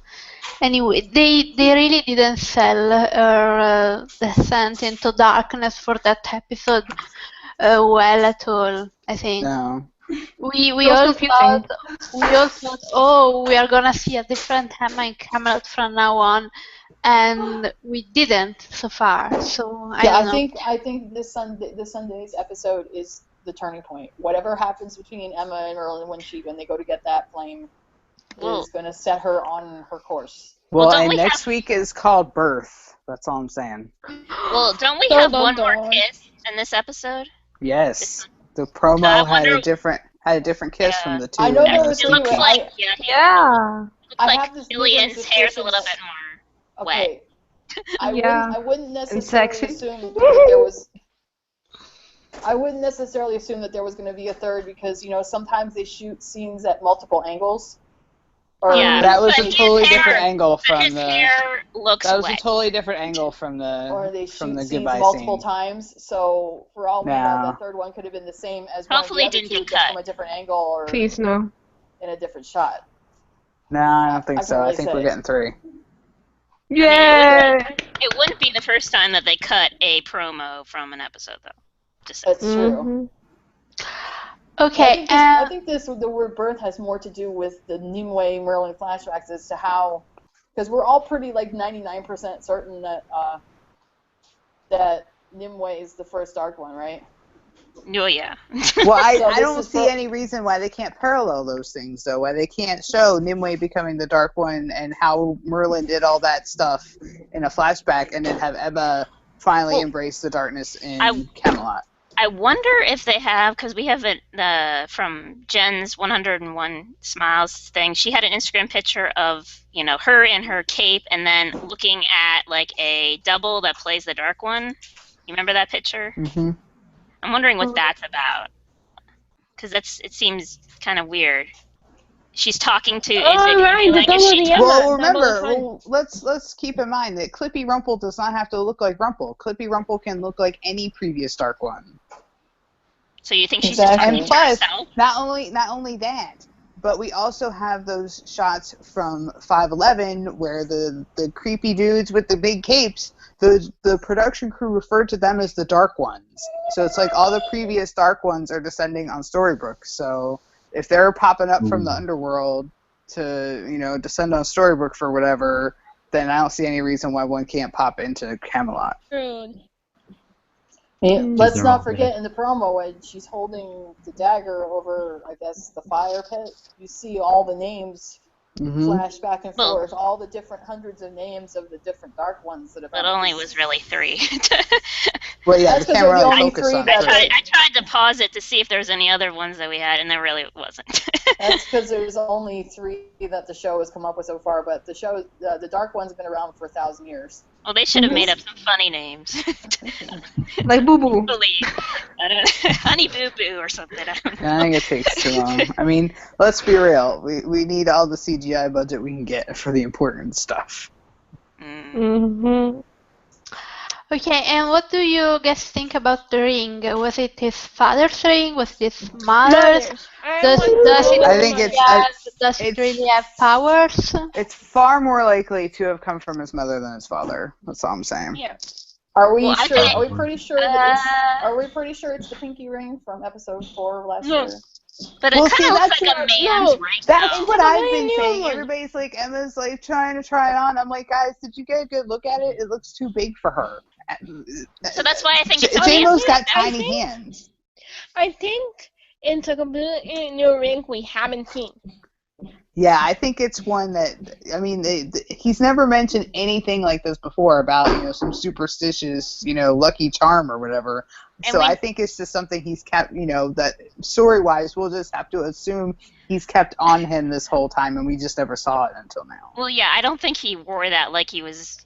Anyway, they really didn't sell her descent into darkness for that episode well at all, I think. No. We It was all confusing. thought, oh, we are gonna see a different Emma in Camelot from now on, and we didn't so far. So I Yeah, don't know. I think this Sunday's episode is the turning point. Whatever happens between Emma and Merlin when they go to get that flame Well- is going to set her on her course. Well, don't and we next week is called Birth. That's all I'm saying. Well, don't we Dun, have dun, one more dun. kiss in this episode? Yes. The I promo had wonder- a different kiss Yeah. from the two. I know in there the was It looks sneak like, peek. yeah, he Yeah. looks I like have this Killian's difference hair's a between little bit more wet. Okay, I wouldn't And necessarily sexy. assume that there was. I wouldn't necessarily assume that there was going to be a third because sometimes they shoot scenes at multiple angles. Or Yeah, That was but a his totally hair- different angle But from his the. hair looks That was a wet. totally different angle from or they the shoot scenes goodbye multiple scene. times. So for all we know, No. that third one could have been the same as one of Hopefully the it other didn't two, get just cut. from a different angle or Please no. in a different shot. No, I don't think I so. can't I really think we're say. getting 3. Yay! It wouldn't be the first time that they cut a promo from an episode, though. Just saying. That's true. Mhm. Okay. I think the word birth has more to do with the Nimue Merlin flashbacks as to how, because we're all pretty like 99% certain that that Nimue is the first Dark One, right? Oh, yeah. Well, I So this don't is see any reason why they can't parallel those things, though. Why they can't show Nimue becoming the Dark One and how Merlin did all that stuff in a flashback, and then have Emma finally embrace the darkness in Camelot. I wonder if they have, because we have it from Jen's 101 Smiles thing. She had an Instagram picture of, her in her cape and then looking at, like, a double that plays the Dark One. You remember that picture? Mm-hmm. I'm wondering what that's about. Because it seems kind of weird. She's talking to, is it Oh, going to right, be the like, double is the she... Emma. Well, double remember, fun. let's keep in mind that Clippy Rumple does not have to look like Rumple. Clippy Rumple can look like any previous Dark One. So you think she's just Exactly. talking And to plus, herself? not only that, but we also have those shots from 511 where the creepy dudes with the big capes, the production crew referred to them as the Dark Ones. So it's like all the previous Dark Ones are descending on Storybrooke. So if they're popping up from the underworld to descend on Storybrooke for whatever, then I don't see any reason why one can't pop into Camelot. Rude. Let's they're all not forget in the promo when she's holding the dagger over, I guess, the fire pit. You see all the names flash back and Well- forth, all the different hundreds of names of the different Dark Ones that have. It only was really 3. Well, yeah, That's the 'cause camera they're the really only focused 3 on that- three. I tried to pause it to see if there was any other ones that we had, and there really wasn't. That's because there's only 3 that the show has come up with so far, but the show, the Dark One's been around for 1,000 years. Well, they should have made up some funny names. Like Boo Boo. I don't know, Honey Boo Boo or something. I don't know. I think it takes too long. I mean, let's be real. We need all the CGI budget we can get for the important stuff. Mhm. Okay, and what do you guys think about the ring? Was it his father's ring? Was it his mother's? Mothers. Does it I think it's- does it it's- really have powers? It's far more likely to have come from his mother than his father. That's all I'm saying. Yeah. Are we Well, I sure? think- Are we pretty sure that it's? Are we pretty sure it's the pinky ring from episode 4 of last No. year? But it Well, kind see, of looks that's like a what- man's no, ring. That's though. what a I've brand been new saying. one. Everybody's like, Emma's like trying to try it on. I'm like, guys, did you get a good look at it? It looks too big for her. So that's why I think it's a J-Mo's man's got ring. tiny think- hands. I think it's a completely new ring we haven't seen. Yeah, I think it's one that, I mean, he's never mentioned anything like this before about, some superstitious, lucky charm or whatever. And So we- I think it's just something he's kept, that story-wise, we'll just have to assume he's kept on him this whole time, and we just never saw it until now. Well, yeah, I don't think he wore that like he was,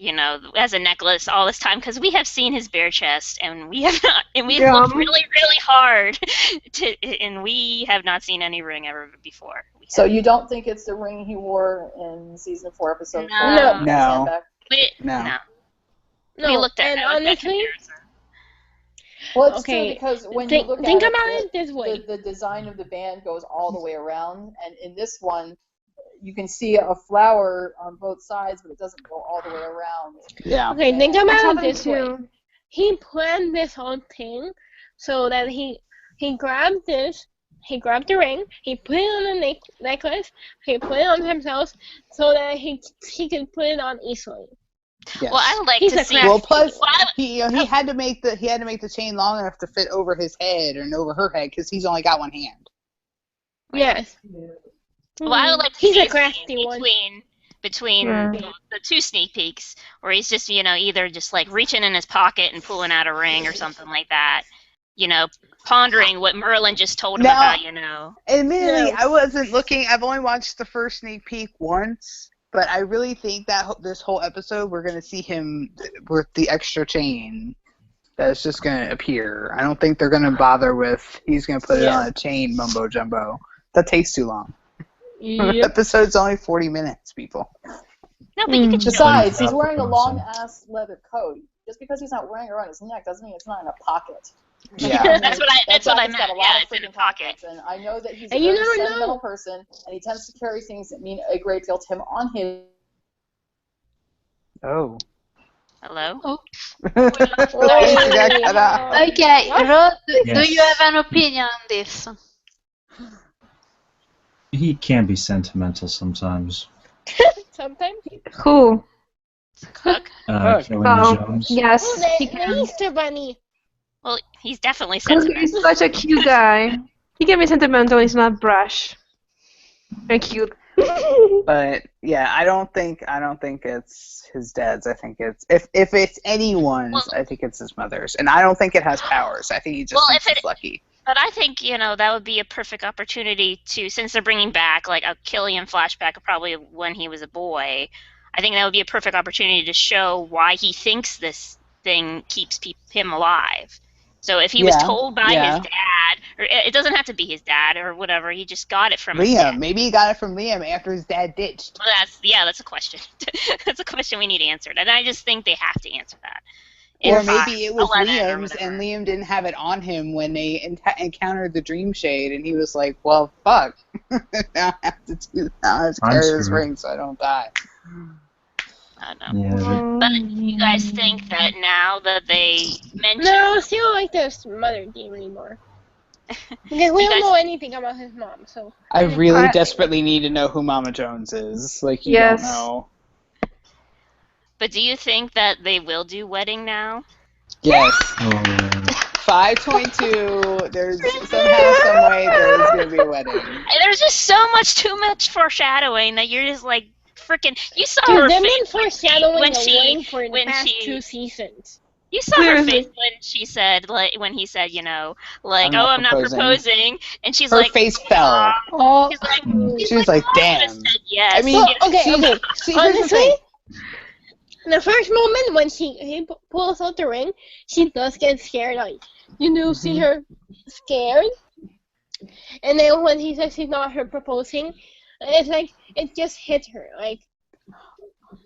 as a necklace all this time, because we have seen his bare chest, and we have not, and we've looked really, really hard and we have not seen any ring ever before. So you don't think it's the ring he wore in season 4, episode 4? No. No. Sandbag? No. We No, looked at and I looked at honestly, comparison. Well, it's Okay, true because when think, you look think at about it, it this way. the design of the band goes all the way around, and in this one, you can see a flower on both sides, but it doesn't go all the way around. Yeah. Okay, think I about saw it them this way. too. He planned this whole thing so that he grabbed this, he grabbed the ring, he put it on the necklace, he put it on himself so that he could put it on easily. Yes. Well, I would like He's to a see. crafty Well, plus Well, I- he had to make the chain long enough to fit over his head and over her head because he's only got one hand. Yes. Well, I would like to He's see a a crafty scene one. between Yeah. the 2 sneak peeks where he's just either just like reaching in his pocket and pulling out a ring or something like that, pondering what Merlin just told him Now- about. Admittedly, No. I wasn't looking. I've only watched the first sneak peek once, But I really think that this whole episode we're gonna see him with the extra chain. That's just gonna appear. I don't think they're gonna bother with he's gonna put it on a chain mumbo jumbo. That takes too long. The episode's only 40 minutes, people. No, but you can show Besides, But he's he's wearing a proposing. long-ass leather coat. Just because he's not wearing it around his neck doesn't mean it's not in a pocket. Yeah. That's what I Jacket's meant. got a lot Yeah, of it's in a freaking pocket. pockets, and I know that he's a And you very never know. sentimental person, and he tends to carry things that mean a great deal to him on his. Oh. Hello? Oh. She got cut off. Okay, What? Rod, do Yes. you have an opinion on this? He can be sentimental sometimes. Sometimes. Who? Cook? Killing Oh, Jones. yes, Oh, he the can. Easter Bunny. Well, he's definitely Because sentimental. he's such a cute guy. He can be sentimental. He's not brash. Very cute. But yeah, I don't think it's his dad's. I think it's if it's anyone's, Well- I think it's his mother's. And I don't think it has powers. I think he just Well, thinks if it's lucky. But I think, that would be a perfect opportunity to, since they're bringing back like a Killian flashback of probably when he was a boy, I think that would be a perfect opportunity to show why he thinks this thing keeps him alive. So if he was Yeah, told by yeah. his dad, or it doesn't have to be his dad or whatever, he just got it from his Liam, dad. maybe he got it from Liam after his dad ditched. Well, that's a question. That's a question we need answered, and I just think they have to answer that. Or In maybe it was 11 or Liam's, whatever. and Liam didn't have it on him when they encountered the Dream Shade, and he was like, "Well, fuck, now I have to I'm carry this screwed. ring so I don't die." I don't know. Yeah, But you guys think that now that they mentioned No, I still like this mother game anymore. Because we You don't guys- know anything about his mom, so. I really I- desperately need to know who Mama Jones is. Like, you Yes. don't know. But do you think that they will do wedding now? Yes. oh, 522, there's somehow, some way, there's gonna be a wedding. And there's just too much foreshadowing that you're just like freaking. You saw Dude, her they've face been foreshadowing when the she- wedding for the when past she- 2 seasons. You saw her Seriously. face when she said, like, when he said, I'm not I'm not proposing." proposing, and she's Her like, face fell. Oh, she's like, She was like, "Oh, I would've damn. said yes. I mean, so, okay, see- okay. see, here's the Honestly, thing. the first moment when he pulls out the ring, she does get scared. Like, see her scared. And then when he says he's not her proposing, it's like, it just hit her. Like,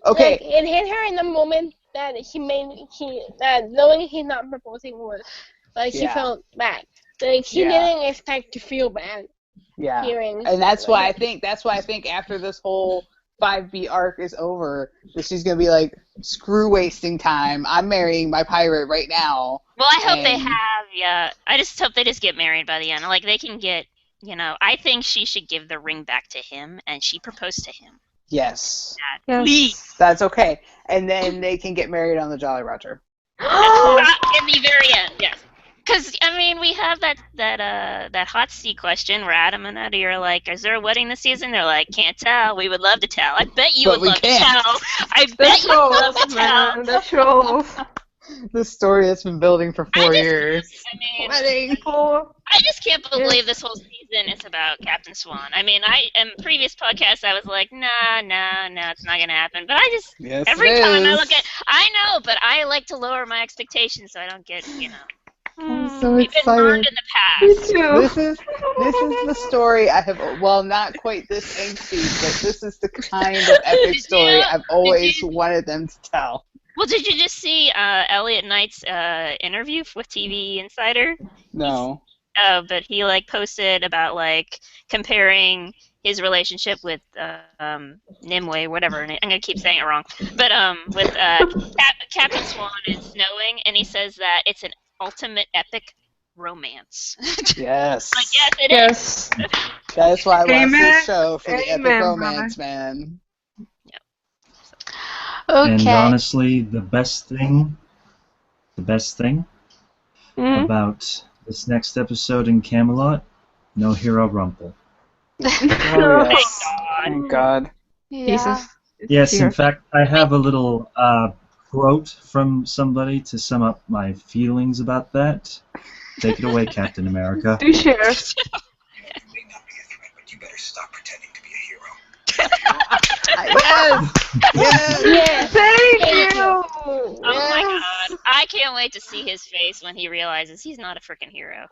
Okay, like, it hit her in the moment that that knowing he's not proposing was, like, she Yeah. felt bad. Like, she Yeah. didn't expect to feel bad yeah. hearing. And that's like why I that. think after this whole 5B arc is over, that she's gonna be like, screw wasting time. I'm marrying my pirate right now. Well, I hope they And- have, yeah. I just hope they just get married by the end. Like, they can get, I think she should give the ring back to him, and she proposed to him. Yes. Yes. Please. That's okay. And then they can get married on the Jolly Roger. In the very end, yes. Because, we have that hot seat question where Adam and Eddie are like, is there a wedding this season? They're like, can't tell. We would love to tell. I bet you But would we love can't. to tell. I The bet you would love to trolls, tell. man. The trolls. The story that's been building for 4 just- years. Wedding. I just can't believe this whole season is about Captain Swan. In previous podcasts, I was like, nah, it's not gonna happen. But I just Yes, every it time I is. look at, I know, but I like to lower my expectations so I don't get, I'm so we've been burned excited. in the Me past. too. This is the story I have. Well, not quite this angsty, but this is the kind of epic story I've always wanted them to tell. Well, did you just see Elliot Knight's interview with TV Insider? No. Oh, but he posted about comparing his relationship with Nimue, whatever. And I'm gonna keep saying it wrong, but with Captain Swan and Snowing, and he says that it's an ultimate epic romance. Yes. Yes, it is. Yes. That's why I watch Amen. this show for the epic Amen, romance, man. and Okay. honestly, the best thing Mm. about this next episode in Camelot, no hero Rumple. Oh, yes. God. Thank God. Yeah. Jesus. Yes, in Here. fact, I have a little quote from somebody to sum up my feelings about that. Take it away, Captain America. Do share. May not be a threat, but you better stop pretending to be a hero. Yes. Yes. Yes. Thank you. Oh my god. I can't wait to see his face when he realizes he's not a freaking hero.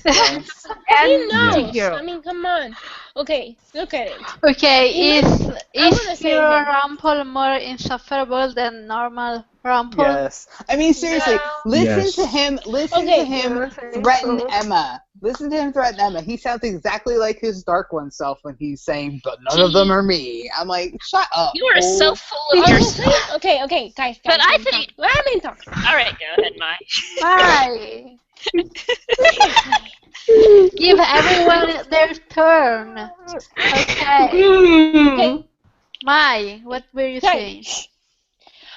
Yes. He And knows. anti-hero. I mean, come on. Okay, look at it. Okay, Even I'm gonna is say Hero him. Rumple more insufferable than normal Rumple? Yes. I mean, seriously, listen Yes. to him. Listen Okay. to him Yeah, I think threaten so. Emma. Listen to him threaten Emma. He sounds exactly like his Dark One self when he's saying, "But none of them are me." I'm like, shut up. You are so fool. full of Honestly, yourself. okay, guys, But I let me think. talk. Let me talk. Alright, go ahead, Mai. Why? Seriously. Give everyone their turn. Okay. Okay, Mai, what were you saying? guys.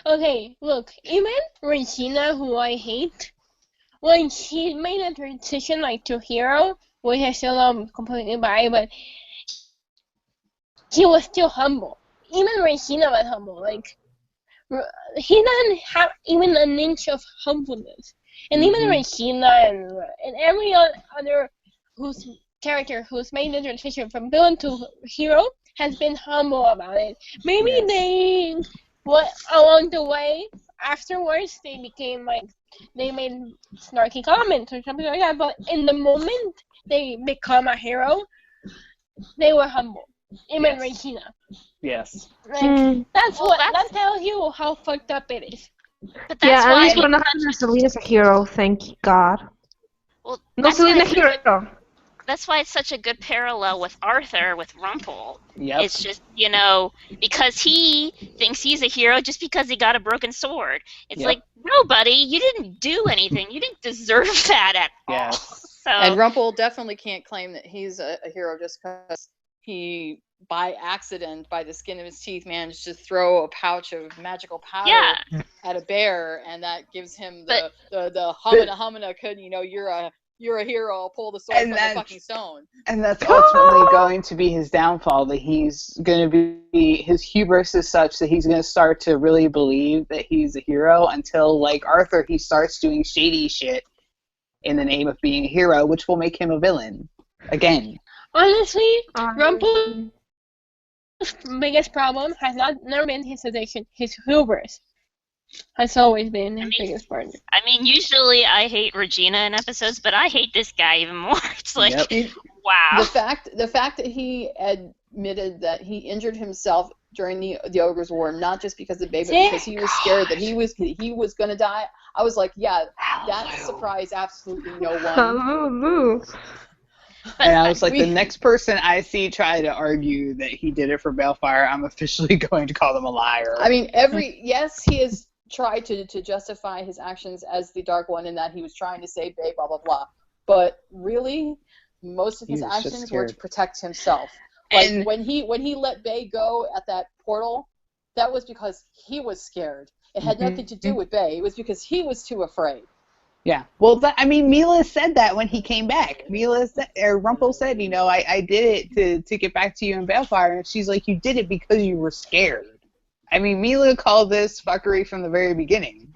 Okay, look, even Regina, who I hate, when she made a transition like to hero, which I still don't completely buy, but he was still humble. Even Regina was humble. Like he doesn't have even an inch of humbleness. And even Regina and every other whose character who's made the transition from villain to hero has been humble about it. Maybe Yes. they, what along the way afterwards they became like they made snarky comments or something like that. But in the moment they become a hero, they were humble. Even Yes. Regina. Yes. Like that's Well, what that's- that tells you how fucked up it is. But that's Yeah, at why least we're it's not such having Selena's a hero, thank God. well, No that's why Selena it's such a hero. that's why it's such a good parallel with Arthur with Rumple. Yep. It's just, because he thinks he's a hero just because he got a broken sword. It's Yep. like, no, buddy, you didn't do anything. You didn't deserve that at all. Yes. So, And Rumple definitely can't claim that he's a hero just because he, by accident, by the skin of his teeth, managed to throw a pouch of magical powder yeah. at a bear, and that gives him But- the humana could, you're a hero, I'll pull the sword And from the that's- fucking stone. And that's ultimately going to be his downfall, that he's going to be, his hubris is such that he's going to start to really believe that he's a hero until, like Arthur, he starts doing shady shit in the name of being a hero, which will make him a villain. Again. Honestly, Rumple's biggest problem has never been his addiction. His hubris has always been his biggest part. I mean, usually I hate Regina in episodes, but I hate this guy even more. It's like, Yep. wow. The fact that he admitted that he injured himself during the Ogre's War, not just because of Babe, but because he was scared that he was gonna die. I was like, yeah, that surprised absolutely no one. Hallelujah. And I was like, the next person I see try to argue that he did it for Balefire, I'm officially going to call them a liar. I mean, yes, he has tried to justify his actions as the Dark One in that he was trying to save Babe, blah, blah, blah. But really, most of his He was just actions were to scared. protect himself. Like, And- when he let Bae go at that portal, that was because he was scared. It had nothing to do with Bae. It was because he was too afraid. Yeah, well, Mila said that when he came back. Rumple said, I did it to get back to you in Balefire, and she's like, you did it because you were scared. I mean, Mila called this fuckery from the very beginning.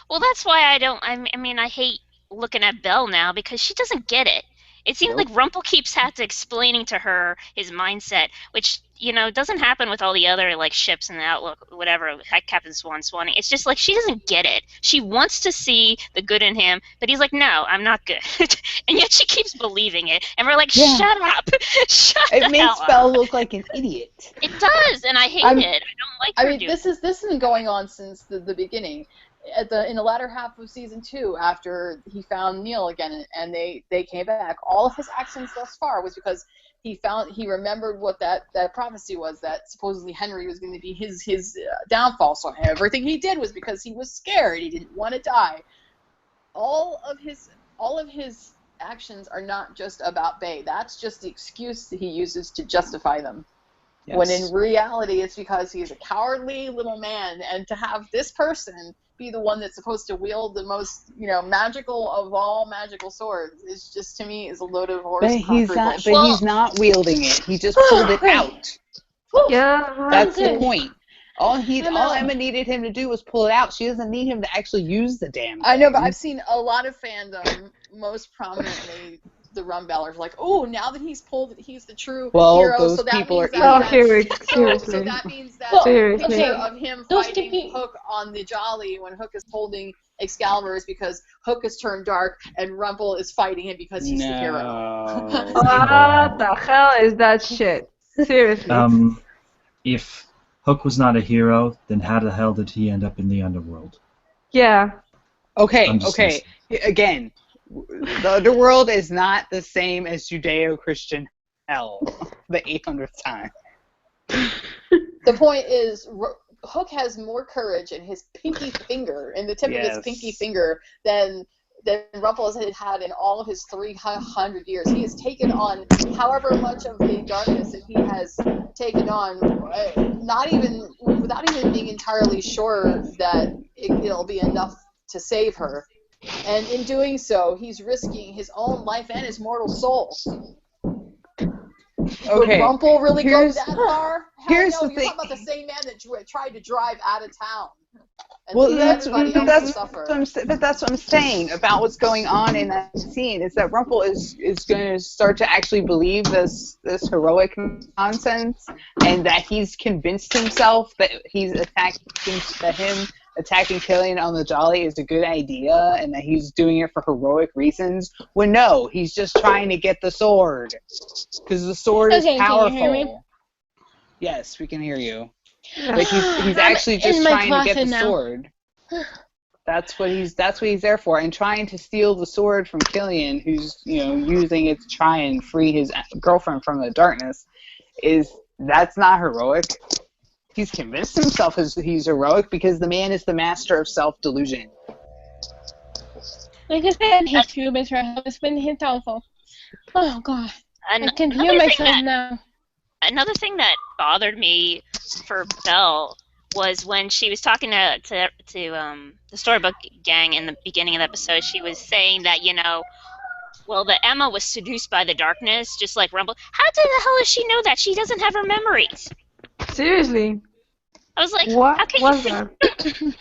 Well, that's why I hate looking at Belle now because she doesn't get it. It seems like Rumple keeps explaining to her his mindset, which, doesn't happen with all the other, ships in the Outlook, whatever, like Captain Swan. It's just, she doesn't get it. She wants to see the good in him, but he's like, no, I'm not good. And yet she keeps believing it. And we're like, Yeah. shut up. Shut the It makes hell up. Belle look like an idiot. It does, and I hate it. I don't like her doing this has been going on since the beginning. In the latter half of season 2, after he found Neil again and they came back, all of his actions thus far was because he remembered what that prophecy was, that supposedly Henry was going to be his downfall. So everything he did was because he was scared. He didn't want to die. All of his actions are not just about Bae. That's just the excuse that he uses to justify them. Yes. When in reality, it's because he's a cowardly little man, and to have this person be the one that's supposed to wield the most, magical of all magical swords is just, to me, is a load of horse. But he's not wielding it. He just pulled it out. Yeah. That's the point. All I'm out. Emma needed him to do was pull it out. She doesn't need him to actually use the damn thing. I know, but I've seen a lot of fandom, most prominently the Rumbellers. Like, oh, now that he's the true Well, hero, those so that people means are that Oh, idiots. so that means that Well, the Seriously. picture okay, of him those fighting people- Hook on the Jolly when Hook is holding Excalibur is because Hook has turned dark and Rumple is fighting him because he's the hero. No. What the hell is that shit? Seriously. If Hook was not a hero, then how the hell did he end up in the underworld? Yeah. Okay, I'm just okay. Again, the underworld is not the same as Judeo-Christian hell. The 800th time. The point is, Hook has more courage in his pinky finger, in the tip of his Yes. pinky finger, than Rumple has had in all of his 300 years. He has taken on however much of the darkness that he has taken on, without even being entirely sure that it'll be enough to save her. And in doing so, he's risking his own life and his mortal soul. Okay. Would Rumple really go here's- that far? Hell here's no, the you're thing. talking about the same man that tried to drive out of town. And Well, leave that's everybody else to suffer. but that's what I'm saying about what's going on in that scene. Is that Rumple is going to start to actually believe this heroic nonsense, and that he's convinced himself that him attacking Killian on the Jolly is a good idea, and that he's doing it for heroic reasons. When no, he's just trying to get the sword because the sword is Okay, can powerful. you hear me? Yes, we can hear you. Yeah. But he's I'm actually just in my trying to get the closet now. sword. That's what he's there for, and trying to steal the sword from Killian, who's using it to try and free his girlfriend from the darkness. That's not heroic. He's convinced himself he's heroic because the man is the master of self-delusion. Like I said, his true betrayal has been his downfall. Oh god, I can hear Another thing myself that now. another thing that bothered me for Belle was when she was talking to the storybook gang in the beginning of the episode. She was saying that that Emma was seduced by the darkness, just like Rumble. How the hell does she know that? She doesn't have her memories. Seriously. I was like, What how can was you that?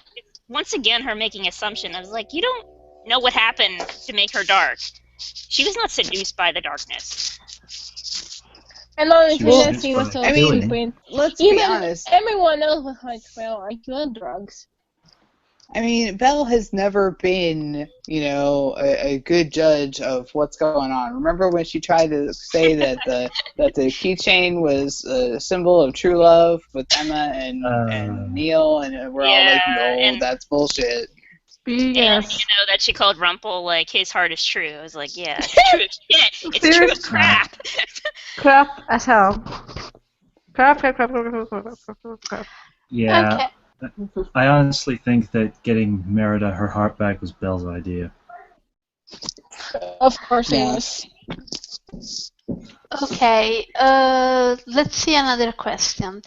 Once again, her making assumption. I was like, you don't know what happened to make her dark. She was not seduced by the darkness. And honestly, She was that scene was so seduced by Killian. stupid. Let's be Even honest. everyone else was like, well, are you on drugs? I mean, Belle has never been, a good judge of what's going on. Remember when she tried to say that the keychain was a symbol of true love with Emma and Neil, and we're all like, no, and- that's bullshit. Yes. And that she called Rumple like his heart is true. I was like, yeah, it's true as shit. It's true Serious? as crap. Crap as hell. Crap. Yeah, Okay. I honestly think that getting Merida her heart back was Belle's idea. Of course Yeah. it was. Okay, let's see another question.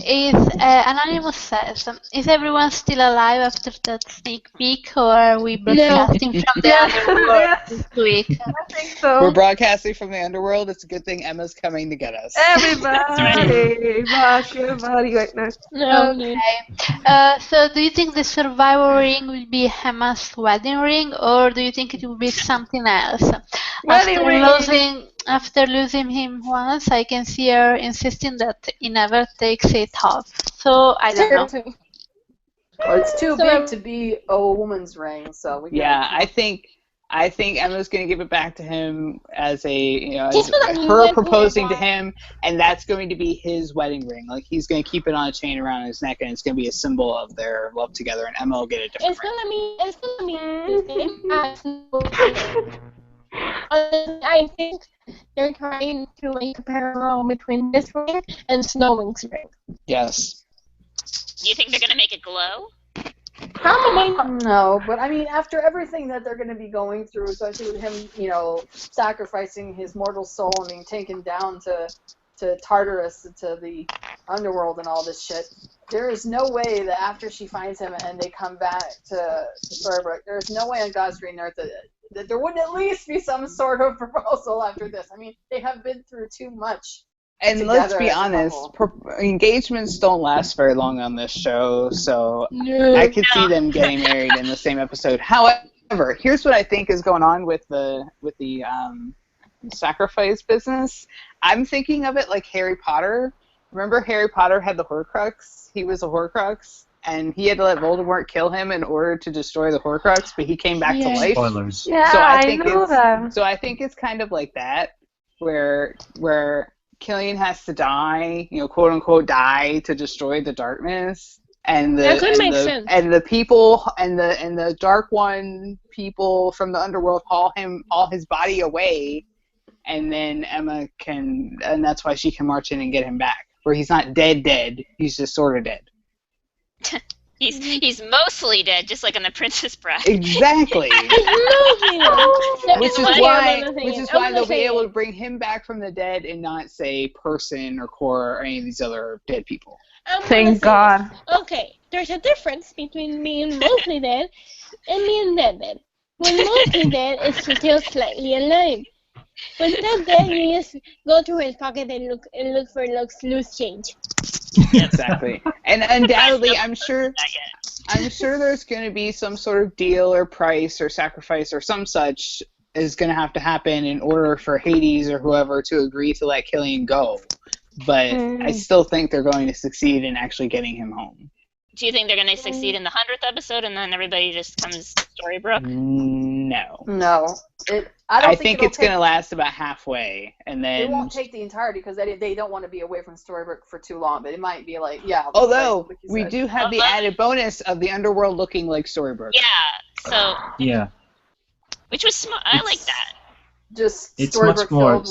Anonymous says, is everyone still alive after that sneak peek, or are we broadcasting from the underworld this week? I think We're so. broadcasting from the underworld. It's a good thing Emma's coming to get us. Everybody, back your body right now. No, dude. Okay. So do you think the survivor ring will be Emma's wedding ring, or do you think it will be something else? Wedding ring. After losing him once, I can see her insisting that he never takes it off. So I don't know. Seriously. Well, it's too So, big to be a woman's ring, so we Yeah, I think Emma's going to give it back to him as He's gonna her let proposing to whoever- him, and that's going to be his wedding ring. Like, he's going to keep it on a chain around his neck, and it's going to be a symbol of their love together. And Emma will get a different ring. It's gonna be the same as I think they're trying to make a parallel between this ring and Snowwing's ring. Yes. Do you think they're gonna make it glow? Probably not. No, but I mean, after everything that they're going to be going through, especially with him, sacrificing his mortal soul and being taken down to Tartarus, to the underworld and all this shit, there is no way that after she finds him and they come back to Storybrooke, there is no way on God's green earth that there wouldn't at least be some sort of proposal after this. I mean, they have been through too much. And let's Together be as a honest, couple. engagements don't last very long on this show, so No. I could see them getting married in the same episode. However, here's what I think is going on with the sacrifice business. I'm thinking of it like Harry Potter. Remember Harry Potter had the Horcrux? He was a Horcrux, and he had to let Voldemort kill him in order to destroy the Horcrux, but he came back to Yeah. life. Spoilers. Yeah, So I I think know that. So I think it's kind of like that, where Killian has to die, quote unquote die to destroy the darkness, and That could make sense. the people and the Dark One people from the underworld haul his body away, and then Emma and that's why she can march in and get him back. Where he's not dead, he's just sort of dead. He's mostly dead, just like on The Princess Bride. Exactly. Which Which is why they'll be able to bring him back from the dead and not say Person or Cora or any of these other dead people. Thank God. Okay, there's a difference between being mostly dead and being dead. When mostly dead, it's still slightly alive. When dead, you just go to his pocket and look for loose change. Exactly. And undoubtedly, I'm sure there's going to be some sort of deal or price or sacrifice or some such is going to have to happen in order for Hades or whoever to agree to let Killian go. But I still think they're going to succeed in actually getting him home. Do you think they're going to succeed in the 100th episode and then everybody just comes Storybrooke? No. No. I think it's going to last about halfway, and then it won't take the entirety because they don't want to be away from Storybrooke for too long. But it might be like Although like you we said. do have the added bonus of the underworld looking like Storybrooke. Yeah. So. Yeah. Which was smart. I like that. Just It's Storybrooke much more. filled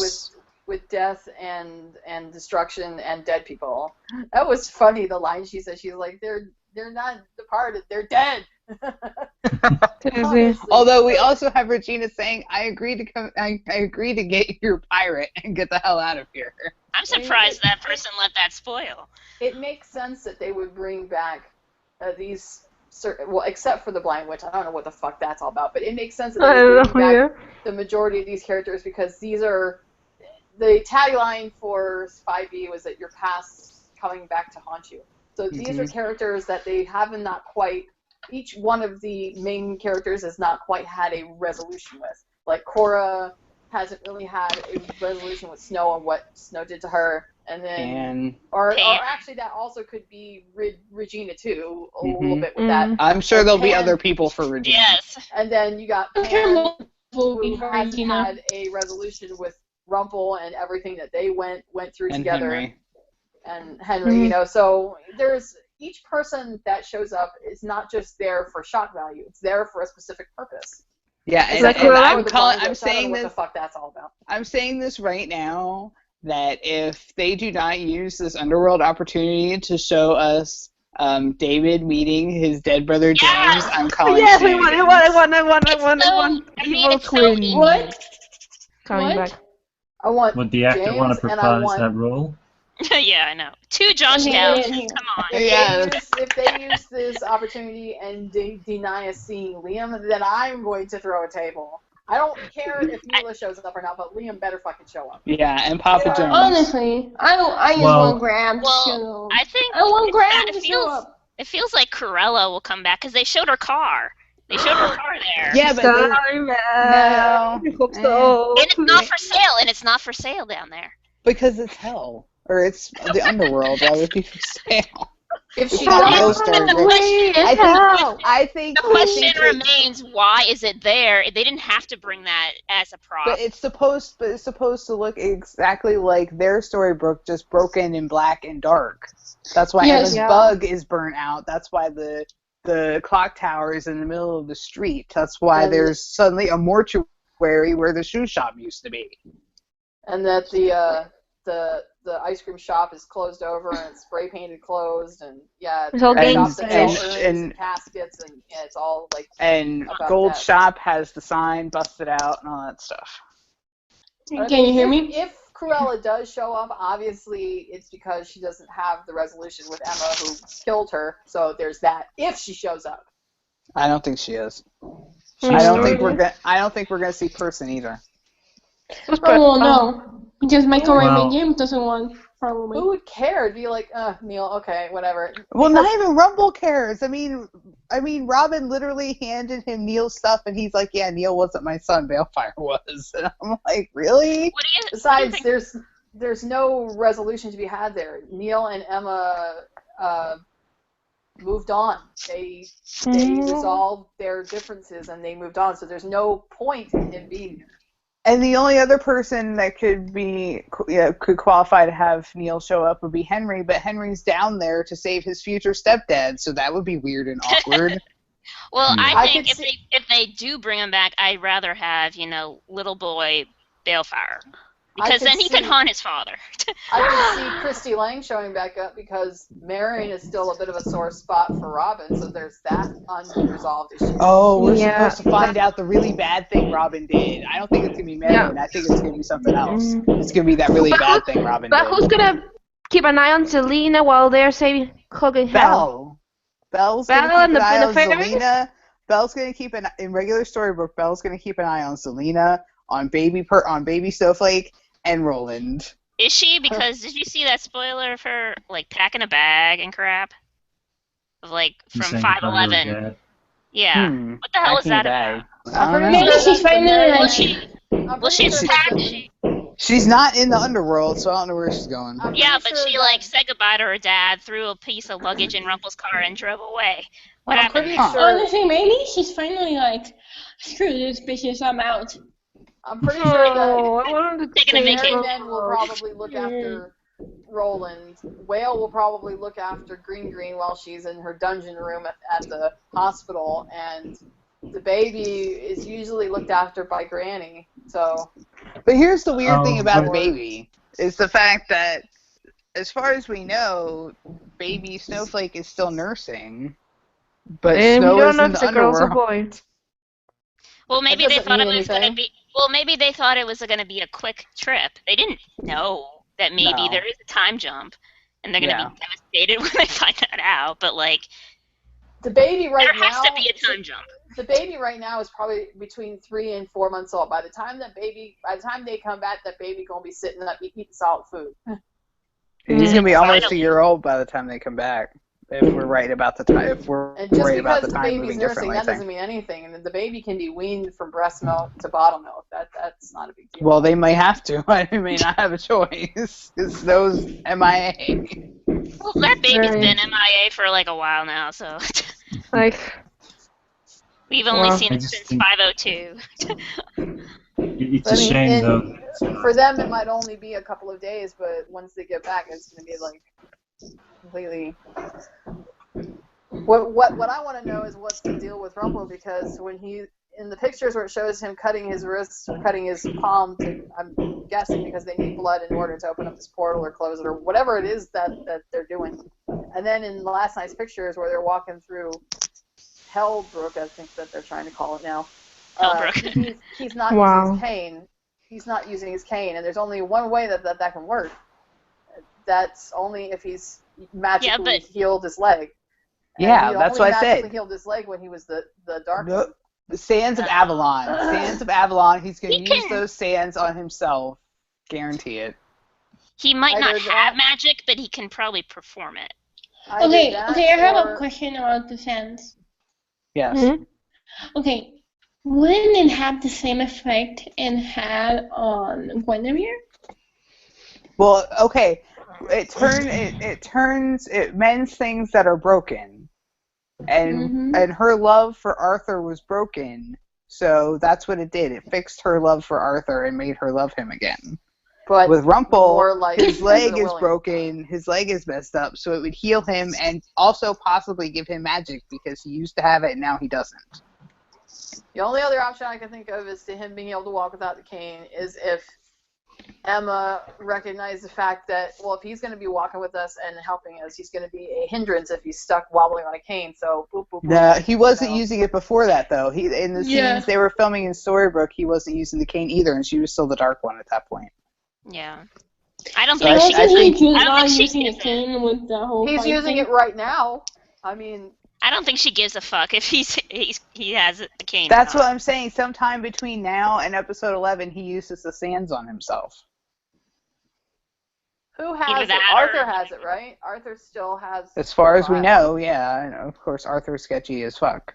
with death and destruction and dead people. That was funny. The line she said, she's like, they're not departed, they're dead. Honestly. Although we also have Regina saying, I agree to get your pirate and get the hell out of here. I'm surprised that person let that spoil. It makes sense that they would bring back these certain, well, except for the Blind Witch. I don't know what the fuck that's all about, but it makes sense that they would bring back the majority of these characters because these are the tagline for 5e was that your past coming back to haunt you. So these are characters that they haven't not quite. Each one of the main characters has not quite had a resolution with. Like Cora hasn't really had a resolution with Snow and what Snow did to her, and then or actually that also could be Regina too, a little bit with that. I'm sure there'll be other people for Regina. Yes. And then you got Pan, who hasn't had a resolution with Rumple and everything that they went through and together. Henry, so there's each person that shows up is not just there for shock value; it's there for a specific purpose. Yeah, I'm saying what this. The fuck that's all about. I'm saying this right now that if they do not use this underworld opportunity to show us David meeting his dead brother James, I'm calling. Yes, I want evil twin. What? Coming back. I want. Would the actor James want to and I reprise want- that role? Yeah, I know. 2 Josh Downs. Come on. If they use this opportunity and deny us seeing Liam, then I'm going to throw a table. I don't care if Mila shows up or not, but Liam better fucking show up. Yeah, and Papa Jones. Honestly, I just want Graham to show up. I think I want Graham to show up. It feels like Corella will come back because they showed her car. They showed her car there. Yeah, but Sorry, man. No. I hope so. And it's not for sale. And it's not for sale down there. Because it's hell. Or it's the underworld. Why would it be for sale? If she not does, real story. I think the question remains: why is it there? They didn't have to bring that as a prop. But it's supposed to look exactly like their Storybrooke, just broken and black and dark. That's why Emma's bug is burnt out. That's why the clock tower is in the middle of the street. That's why there's suddenly a mortuary where the shoe shop used to be. And that the ice cream shop is closed over and it's spray painted closed and it's all and caskets and it's all like Gold Shop has the sign busted out and all that stuff. Can you hear me? If Cruella does show up, obviously it's because she doesn't have the resolution with Emma who killed her. So there's that. If she shows up, I don't think she is. I don't think we're gonna see Person either. Oh no, because Michael Raymond James doesn't want. Probably. Who would care? It'd be like, Neil, okay, whatever. Well, Because- not even Rumble cares. I mean, Robin literally handed him Neil's stuff, and he's like, "Yeah, Neil wasn't my son. Balefire was." And I'm like, "Really?" What do you Besides, think? there's no resolution to be had there. Neil and Emma moved on. They resolved their differences and they moved on. So there's no point in him being there. And the only other person that could qualify to have Neil show up would be Henry, but Henry's down there to save his future stepdad, so that would be weird and awkward. Well, Yeah. I I think could if they do bring him back, I'd rather have little boy Balefire, because could then he can see- haunt his father. I could see Christy Lang showing back up because Marion is still a bit of a sore spot for Robin, so there's that unresolved issue. Oh, we're Yeah. supposed to find out the really bad thing Robin did. I don't think it's going to be Marion. I think it's going to be something else. It's going to be that really bad thing Robin But did. who's gonna keep an eye on Selena while they're saving Hogan Hell? Bell's going to Belle keep and an eye the on fairies? Selena. Bell's going to keep in regular storybook. Bell's going to keep an eye on Selena, on baby Snowflake, and Roland. Is she? Because did you see that spoiler of her packing a bag and crap? Of You from saying goodbye to her 5/11. dad? Yeah. Hmm. What the hell is Packing that bag. about? I don't know. Maybe Sure, she's that's the finally Marion- like. I'm Well, pretty she's sure that's the- She's not in the underworld, so I don't know where she's going. I'm Yeah, pretty but sure she that- said goodbye to her dad, threw a piece of luggage in Rumple's car, and drove away. What I'm happened? pretty there? sure. Honestly, maybe she's finally like, screw this bitches, I'm out. I'm pretty sure that Oh, I wanted to Taking a take vacation. Merryman will probably look after Roland. Whale will probably look after Green while she's in her dungeon room at the hospital, and the baby is usually looked after by Granny. So But here's the weird thing about the but- baby, is the fact that, as far as we know, baby Snowflake is still nursing, but And Snow we don't is know in if the it's a girl or a underworld. boy. Well, maybe they doesn't thought it mean was going to anything. be. Well, maybe they thought it was going to be a quick trip. They didn't know that maybe No. there is a time jump, and they're going to Yeah. be devastated when they find that out. But the baby right there now. has to be a time jump. The baby right now is probably between 3 and 4 months old. By the time they come back, that baby gonna be sitting up eating solid food. He's gonna be almost a Finally. year old by the time they come back. If we're right about the time, if we're And just right about because the the time baby's moving nursing, differently, that I think. doesn't mean anything. And the baby can be weaned from breast milk to bottle milk. That's not a big deal. Well, they may have to. I may not have a choice. It's those MIA. Well, that baby's Right. been MIA for a while now, so Like, we've only Well, seen I it just since think- 502. It's I a mean, shame, and though. for them, it might only be a couple of days, but once they get back, it's gonna be completely. What I want to know is what's the deal with Rumple, because when he in the pictures where it shows him cutting his wrists or cutting his palm, I'm guessing because they need blood in order to open up this portal or close it or whatever it is that they're doing. And then in last night's pictures where they're walking through Hellbrook, I think that they're trying to call it now. Hellbrook. He's not Wow. using his cane. He's not using his cane, and there's only one way that can work. That's only if he's magically but- healed his leg. And Yeah, he that's only what I magically said. healed his leg when he was the dark. No, the Sands of Avalon. Sands of Avalon. He's going He to use can- those sands on himself. Guarantee it. He might not Either have that- magic, but he can probably perform it. Either Okay, that I have or- a question about the sands. Yes. Mhm. Okay, wouldn't it have the same effect it had on Guinevere? Well, okay. It mends things that are broken, and Mhm. her love for Arthur was broken, so that's what it did. It fixed her love for Arthur and made her love him again. But With Rumple, more like his leg is willing. broken, his leg is messed up, so it would heal him and also possibly give him magic because he used to have it and now he doesn't. The only other option I can think of is to him being able to walk without the cane is if Emma recognized the fact that, well, if he's going to be walking with us and helping us, he's going to be a hindrance if he's stuck wobbling on a cane. So, boop, boop, boop. No, he wasn't you know. using it before that though. He in the Yeah. scenes they were filming in Storybrooke, he wasn't using the cane either, and she was still the dark one at that point. Yeah. I don't So think I she. think- Wasn't he I don't think she using a gives a- cane with the whole He's fight using thing? it right now. I mean, I don't think she gives a fuck if he has a cane. or That's not. what I'm saying. Sometime between now and episode 11, he uses the sands on himself. Who has Either it? that Arthur or has it, right? Arthur still has. As far as we file. know, yeah. And of course, Arthur's sketchy as fuck.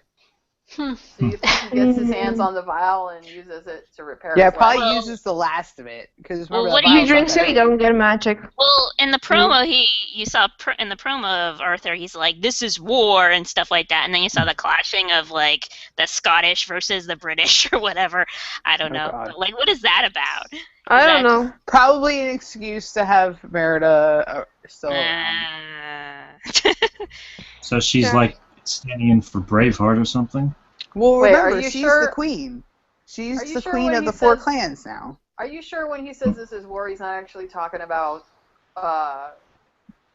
So you think he gets his hands on the vial and uses it to repair Yeah, his probably leg? uses the last of it because Well, remember what the do you He vial's not drinks that it, he big. don't get magic. Well, in the promo, you saw in the promo of Arthur, he's like, "This is war" and stuff like that, and then you saw the clashing of like the Scottish versus the British or whatever. I don't Oh, know, God. but like, what is that about? I Is don't that know. Probably an excuse to have Merida still around. So she's Yeah. like standing in for Braveheart or something? Well, Wait, remember, are you she's sure- the queen. She's are you the sure queen when of he the four says- clans now. Are you sure when he says this is war, he's not actually talking about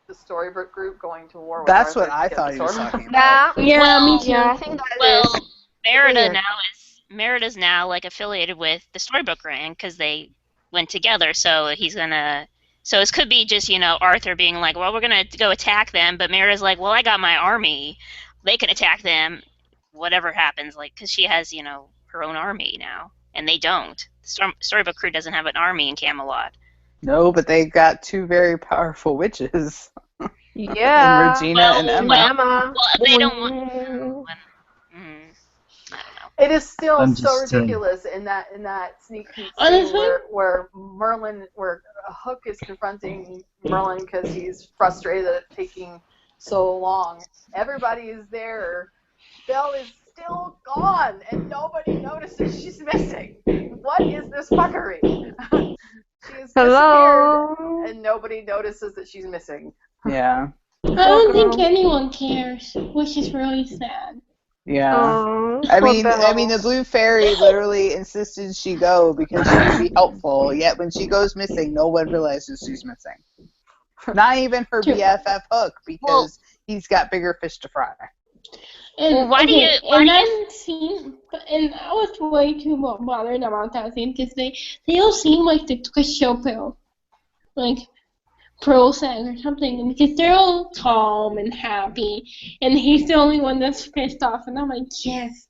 the Storybook group going to war with That's Arthur what I to get thought the he was sword? talking about. Yeah. Yeah, me too. Yeah, I think that well, is. Merida Yeah. Merida's now like affiliated with the Storybook Gang because they went together. So he's gonna. So this could be just Arthur being like, well, we're gonna go attack them, but Merida's like, well, I got my army, they can attack them, whatever happens, like because she has her own army now, and they don't. The Storybook crew doesn't have an army in Camelot. No, but they got two very powerful witches. Yeah. And Regina and Emma. Emma. They don't want. Mm. I don't know. It is still I'm so just, ridiculous in that sneak peek scene Honestly? where Hook is confronting Merlin because he's frustrated at it taking so long. Everybody is there. Belle is still gone, and nobody notices she's missing. What is this fuckery? She's disappeared, Hello. and nobody notices that she's missing. Yeah. I don't think anyone cares, which is really sad. Yeah. Oh, I poor mean, Belle. the Blue Fairy literally insisted she go because she would be helpful. Yet when she goes missing, no one realizes she's missing. Not even her BFF Hook, because he's got bigger fish to fry. And Well, why do you- and that scene, and I was way too bothered about that scene because they all seem like they took a show pill, like Prozac or something, because they're all calm and happy, and he's the only one that's pissed off, and I'm like, yes.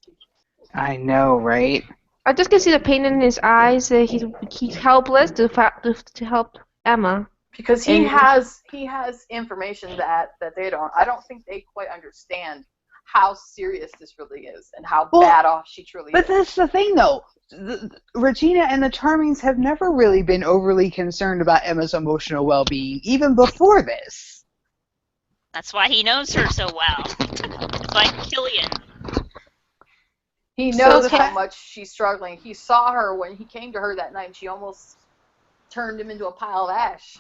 I know, right? I just can see the pain in his eyes. He's helpless to help Emma. Because he And- has information that they don't. I don't think they quite understand how serious this really is and how bad off she truly But is. that's the thing, though. Regina and the Charmings have never really been overly concerned about Emma's emotional well-being, even before this. That's why he knows her so well. It's like Killian. He knows the how fact- much she's struggling. He saw her when he came to her that night, and she almost turned him into a pile of ash.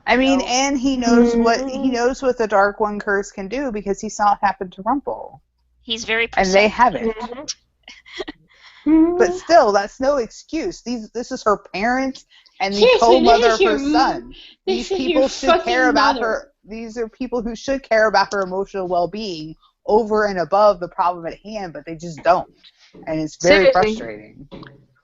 I mean, No. and he knows what the Dark One curse can do because he saw it happen to Rumple, He's very and they perceptive. haven't. But still, that's no excuse. This is her parents and the Seriously, co-mother this of is her your son. this These is people your should care fucking about mother. her. These are people who should care about her emotional well-being over and above the problem at hand, but they just don't, and it's very Seriously. frustrating.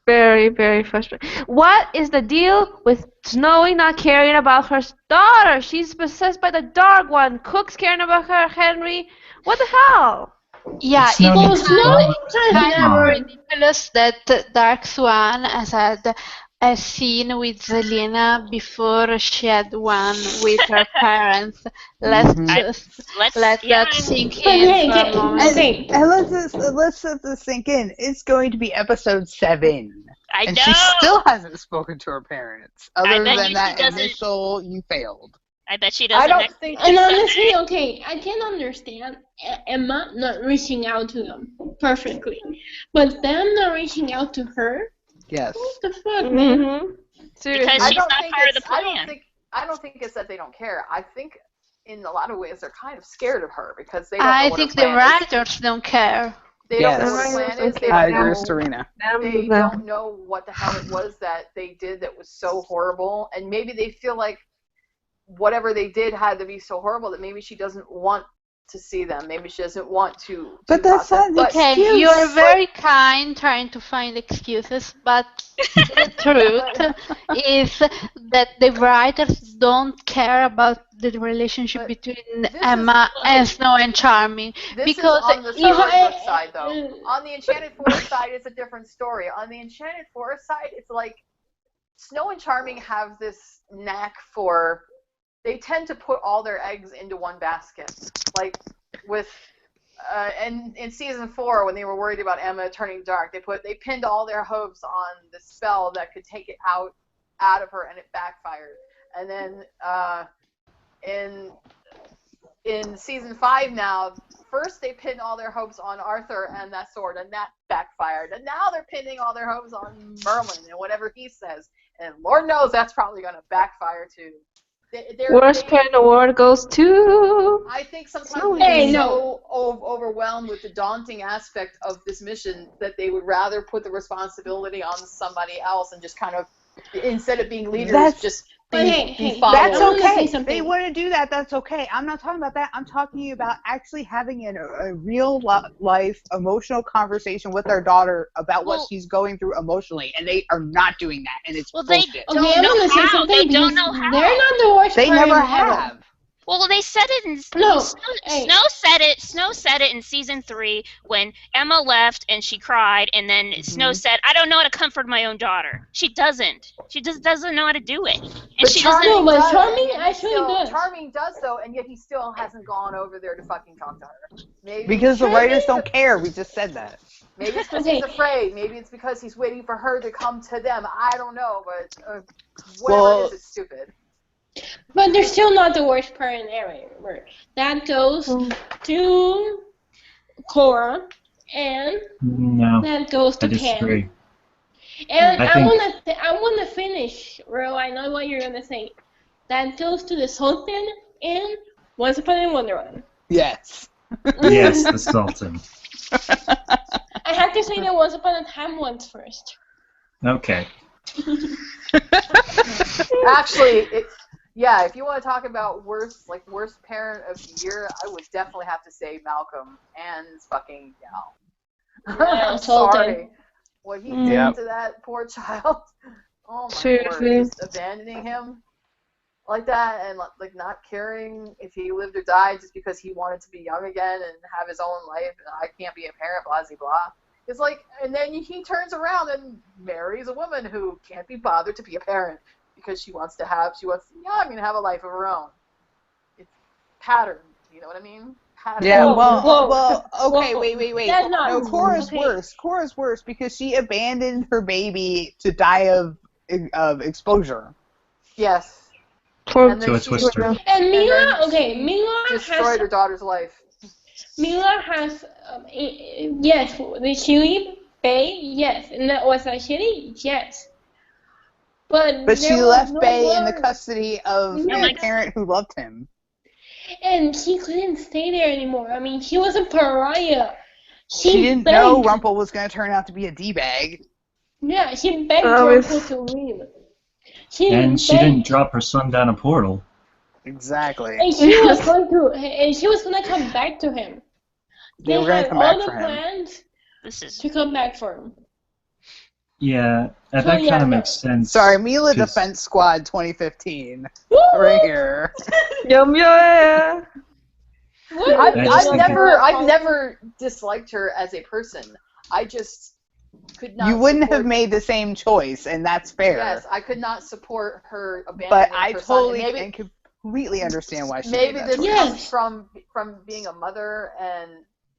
Very, very frustrating. What is the deal with Snowy not caring about her daughter? She's possessed by the Dark One. Cook's caring about her, Henry. What the hell? Yeah, It's not it's Snowy kind of never. ridiculous that Dark Swan has had a scene with Zelina before she had one with her parents. Let's Mhm. just Let's let yeah, that sink Okay, in for a okay, moment. okay. And let's let this sink in. It's going to be episode 7. I And know. she still hasn't spoken to her parents. Other bet than you that she doesn't- initial, you failed. I bet she doesn't. I don't next think. And honestly, okay, I can understand Emma not reaching out to them perfectly, but them not reaching out to her, Yes. what the fuck, man? Mm-hmm. Seriously. Because I she's don't not think part of it's. the plan. I don't think it's that they don't care. I think in a lot of ways they're kind of scared of her because they don't know I what think her the plan is. writers don't care. They don't know Yes. what her plan is. They I don't agree know. with Serena. They don't know what the hell it was that they did that was so horrible, and maybe they feel like whatever they did had to be so horrible that maybe she doesn't want to see them. Maybe she doesn't want to. But that's process. not But Okay, excuse. you are very kind trying to find excuses, but the truth is that the writers don't care about the relationship But between this Emma is- and Snow and Charming. This Because is on the if Storybook I- side, though. On the Enchanted Forest side, it's a different story. On the Enchanted Forest side, it's like Snow and Charming have this knack for, they tend to put all their eggs into one basket. Like with, and in season 4, when they were worried about Emma turning dark, they pinned all their hopes on the spell that could take it out of her, and it backfired. And then in season 5 now, first they pinned all their hopes on Arthur and that sword, and that backfired. And now they're pinning all their hopes on Merlin and whatever he says. And Lord knows that's probably going to backfire too. Worst parent award goes to. I think sometimes they're so overwhelmed with the daunting aspect of this mission that they would rather put the responsibility on somebody else and just kind of, instead of being leaders, just be that's followers. okay. They want to do that. That's okay. I'm not talking about that. I'm talking about actually having a real life emotional conversation with their daughter about what she's going through emotionally, and they are not doing that, and it's bullshit. They don't know how. They don't know how. They're not the worst. They never have. Well, they said it in Snow said it in season 3 when Emma left and she cried, and then Snow said, "I don't know how to comfort my own daughter." She doesn't. She just doesn't know how to do it. And but she Charming doesn't. Charming actually does. Charming does though, and yet he still hasn't gone over there to fucking talk to her. Maybe because the writers don't care. We just said that. Maybe it's because he's afraid. Maybe it's because he's waiting for her to come to them. I don't know, but whatever it is, it's stupid. But they're still not the worst parent ever. That goes to Cora, and that goes to Pam. And I wanna finish, Ro. I know what you're gonna say. That goes to the Sultan and Once Upon a Wonderland. Yes. Yes, the Sultan. I had to say the Once Upon a Time ones first. Okay. Actually, if you want to talk about worst parent of the year, I would definitely have to say Malcolm and fucking Gal. I'm sorry. What he did to that poor child. Oh my Lord. Just abandoning him like that, and like not caring if he lived or died just because he wanted to be young again and have his own life. And I can't be a parent, blah blah blah. It's like, and then he turns around and marries a woman who can't be bothered to be a parent because she wants to be young and have a life of her own. It's pattern, you know what I mean? Pattern. Yeah, well, okay, wait. No, Cora's worse. Cora's worse because she abandoned her baby to die of exposure. Yes. To a twister. And Mila destroyed her daughter's life. Mila has, yes, did she leave Bay? Yes. And was that shitty? Yes. But she left Bay in the custody of a parent who loved him. And she couldn't stay there anymore. I mean, she was a pariah. She didn't know Rumple was going to turn out to be a D-bag. Yeah, she begged Rumple to leave. She didn't drop her son down a portal. Exactly. And she was going to come back to him. They were going to come back for him. Plans to come back for him. Yeah, that kind of makes sense. Sorry, Mila Defense Squad 2015. Right here. Yum yeah. I've never disliked her as a person. I just could not. You wouldn't have made the same choice, and that's fair. Yes, I could not support her abandoning But I her totally son. and completely understand why she maybe made that this choice. comes from being a mother, and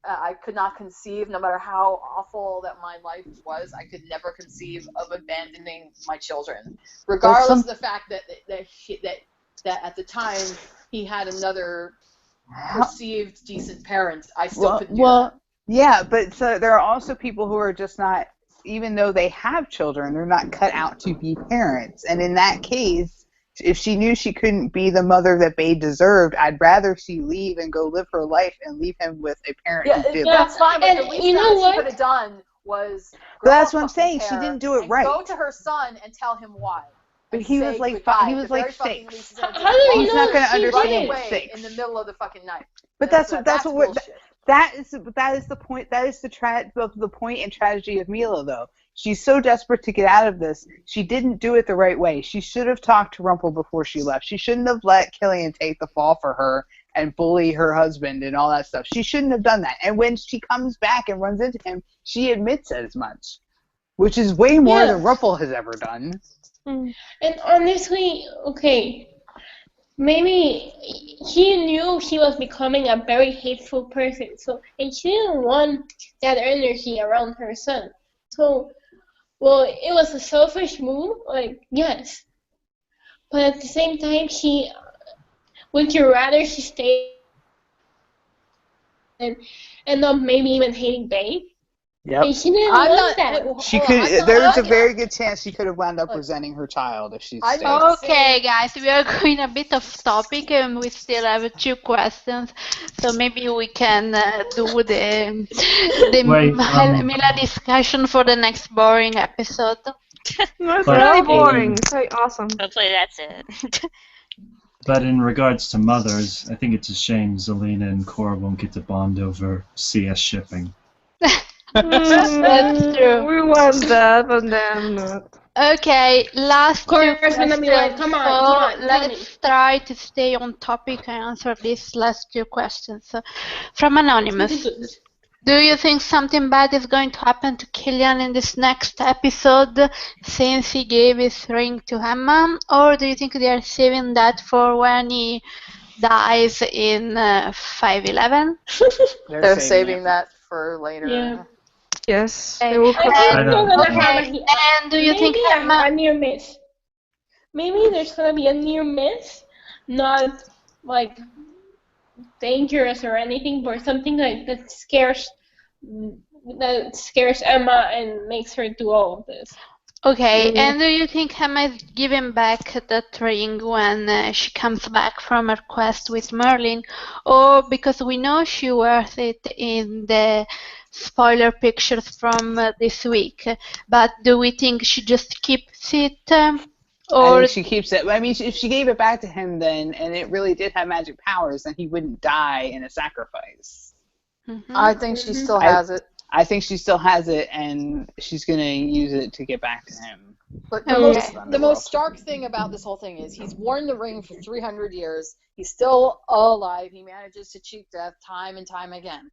I could not conceive, no matter how awful that my life was, I could never conceive of abandoning my children, regardless of the fact that at the time he had another perceived decent parent. I still couldn't do that. Yeah, but so there are also people who are just not, even though they have children, they're not cut out to be parents. And in that case, if she knew she couldn't be the mother that Bay deserved, I'd rather she leave and go live her life and leave him with a parent who did that's fine, but the least she could have done was that's what I'm saying. She didn't do it right. Go to her son and tell him why. But he was like 6. How do you He's not going to understand at 6 in the middle of the fucking night. But that's that is the point. That is the point and tragedy of Mila, though. She's so desperate to get out of this. She didn't do it the right way. She should have talked to Rumple before she left. She shouldn't have let Killian take the fall for her and bully her husband and all that stuff. She shouldn't have done that. And when she comes back and runs into him, she admits as much. which is way more Yeah. than Ruffle has ever done. And honestly, okay, maybe he knew he was becoming a very hateful person, and she didn't want that energy around her son. So, well, it was a selfish move, like, yes. But at the same time, would you rather she stayed and end up maybe even hating Babe? Yep. And she didn't I'm want not. that. Wait, She hold on, I'm could. not There's a arguing. very good chance she could have wound up Look, resenting her child if she I stayed. might Okay, say guys, we are going a bit off topic and we still have 2 questions. So maybe we can do the Wait, Mila discussion for the next boring episode. No, it's But, really boring. It's very awesome. Hopefully that's it. but in regards to mothers, I think it's a shame Zelina and Cora won't get to bond over CS shipping. That's true. We want that, but then not. Okay, last two Cora's gonna be like, questions. come So on, tell me. let's try to stay on topic and answer these last 2 questions. So, from Anonymous. Do you think something bad is going to happen to Killian in this next episode since he gave his ring to Emma? Or do you think they are saving that for when he dies in 511? they're saving that for later. Yeah. Yes, Okay. they will I cut think I they're don't gonna know. have Okay, and do you think maybe Emma... a near miss. Maybe there's gonna be a near miss, not like dangerous or anything, but something like that scares Emma and makes her do all of this. Okay, and do you think Emma is giving back that ring when she comes back from her quest with Merlin? Or because we know she wears it in the spoiler pictures from this week, but do we think she just keeps it? I Or think she keeps it. I mean, if she gave it back to him then, and it really did have magic powers, then he wouldn't die in a sacrifice. Mhm. I think she still has it. I think she still has it, and she's gonna use it to get back to him. But Okay. the most stark thing about this whole thing is he's worn the ring for 300 years. He's still alive. He manages to cheat death time and time again.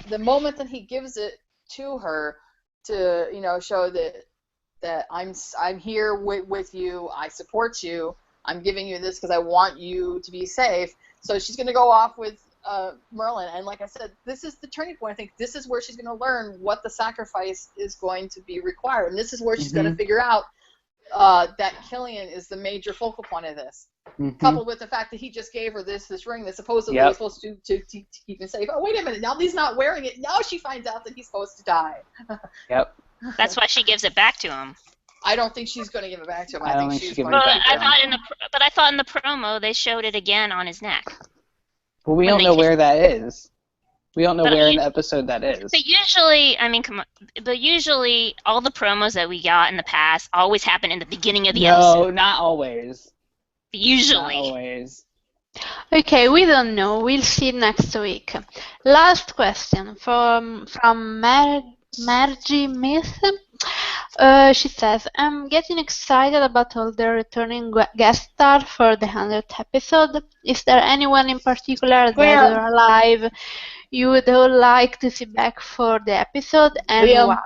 The moment that he gives it to her to, show that I'm here with you, I support you, I'm giving you this because I want you to be safe. So she's going to go off with Merlin, and like I said, this is the turning point. I think this is where she's going to learn what the sacrifice is going to be required, and this is where she's going to figure out that Killian is the major focal point of this. Coupled with the fact that he just gave her this ring that supposedly was supposed to keep him safe. Oh, wait a minute, now he's not wearing it. Now she finds out that he's supposed to die. Yep. That's why she gives it back to him. I don't think she's going to give it back to him. I don't think she's giving it But back to him. I thought in the promo they showed it again on his neck. Well, we when don't they know kissed. where that is. We don't know But where you- in the episode that is. But usually, I mean, come on. But usually, all the promos that we got in the past always happen in the beginning of the No, episode. not always. Usually. Not always. Okay, we don't know. We'll see next week. Last question from Margie Miss. She says, I'm getting excited about all the returning guest star for the 100th episode. Is there anyone in particular, dead or alive, you would all like to see back for the episode, and Liam. why?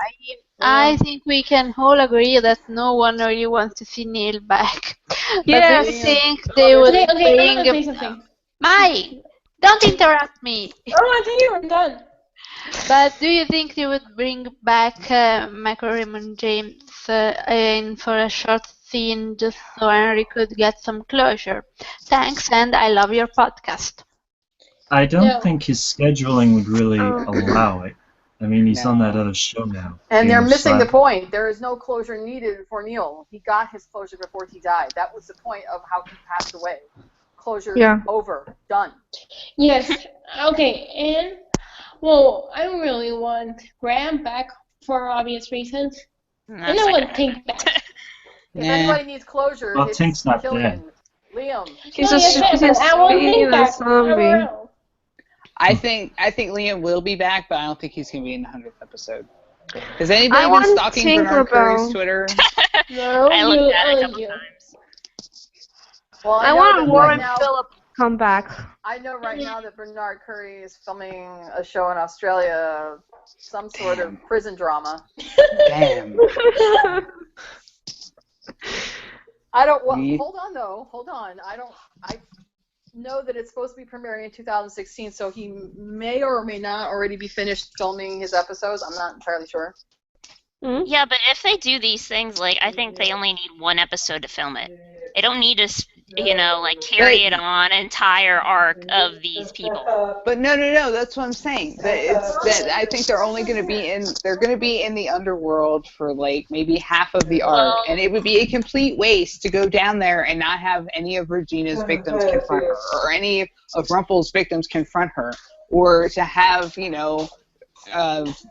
I think we can all agree that no one really wants to see Neil back. But do Yes. you think they would Okay, I'm gonna say bring... something. Mai, don't interrupt me. Oh, I think I'm done. But do you think they would bring back Michael Raymond James in for a short scene just so Henry could get some closure? Thanks, and I love your podcast. I don't No. think his scheduling would really allow it. I mean, he's on that other show now. And they're Game of missing the Silence. point. There is no closure needed for Neil. He got his closure before he died. That was the point of how he passed away. Closure over. Done. Yes. Okay, and well, I really want Graham back for obvious reasons. And That's I not want gonna Tink back. If anybody needs closure, Well, it's Tink's not Killian. Liam. She's No, a yes, she's I want being Tink a back. zombie. I think Liam will be back, but I don't think he's going to be in the 100th episode. Has anybody I been want stalking Bernard Curry's Tinkerbell. Twitter? No, I looked at it a only couple you. times. Well, I know want that Warren right now, Phillips to come back. I know right now that Bernard Curry is filming a show in Australia some sort of prison drama. Damn. I don't. Well, Ye- hold on though. Hold on. I know that it's supposed to be premiering in 2016, so he may or may not already be finished filming his episodes. I'm not entirely sure. Yeah, but if they do these things, like, I think they only need one episode to film it. They don't need to, carry it on an entire arc of these people. But no, that's what I'm saying. That I think they're only going to be in the underworld for like maybe half of the arc, Well- and it would be a complete waste to go down there and not have any of Regina's victims confront her, or any of Rumpel's victims confront her, or to have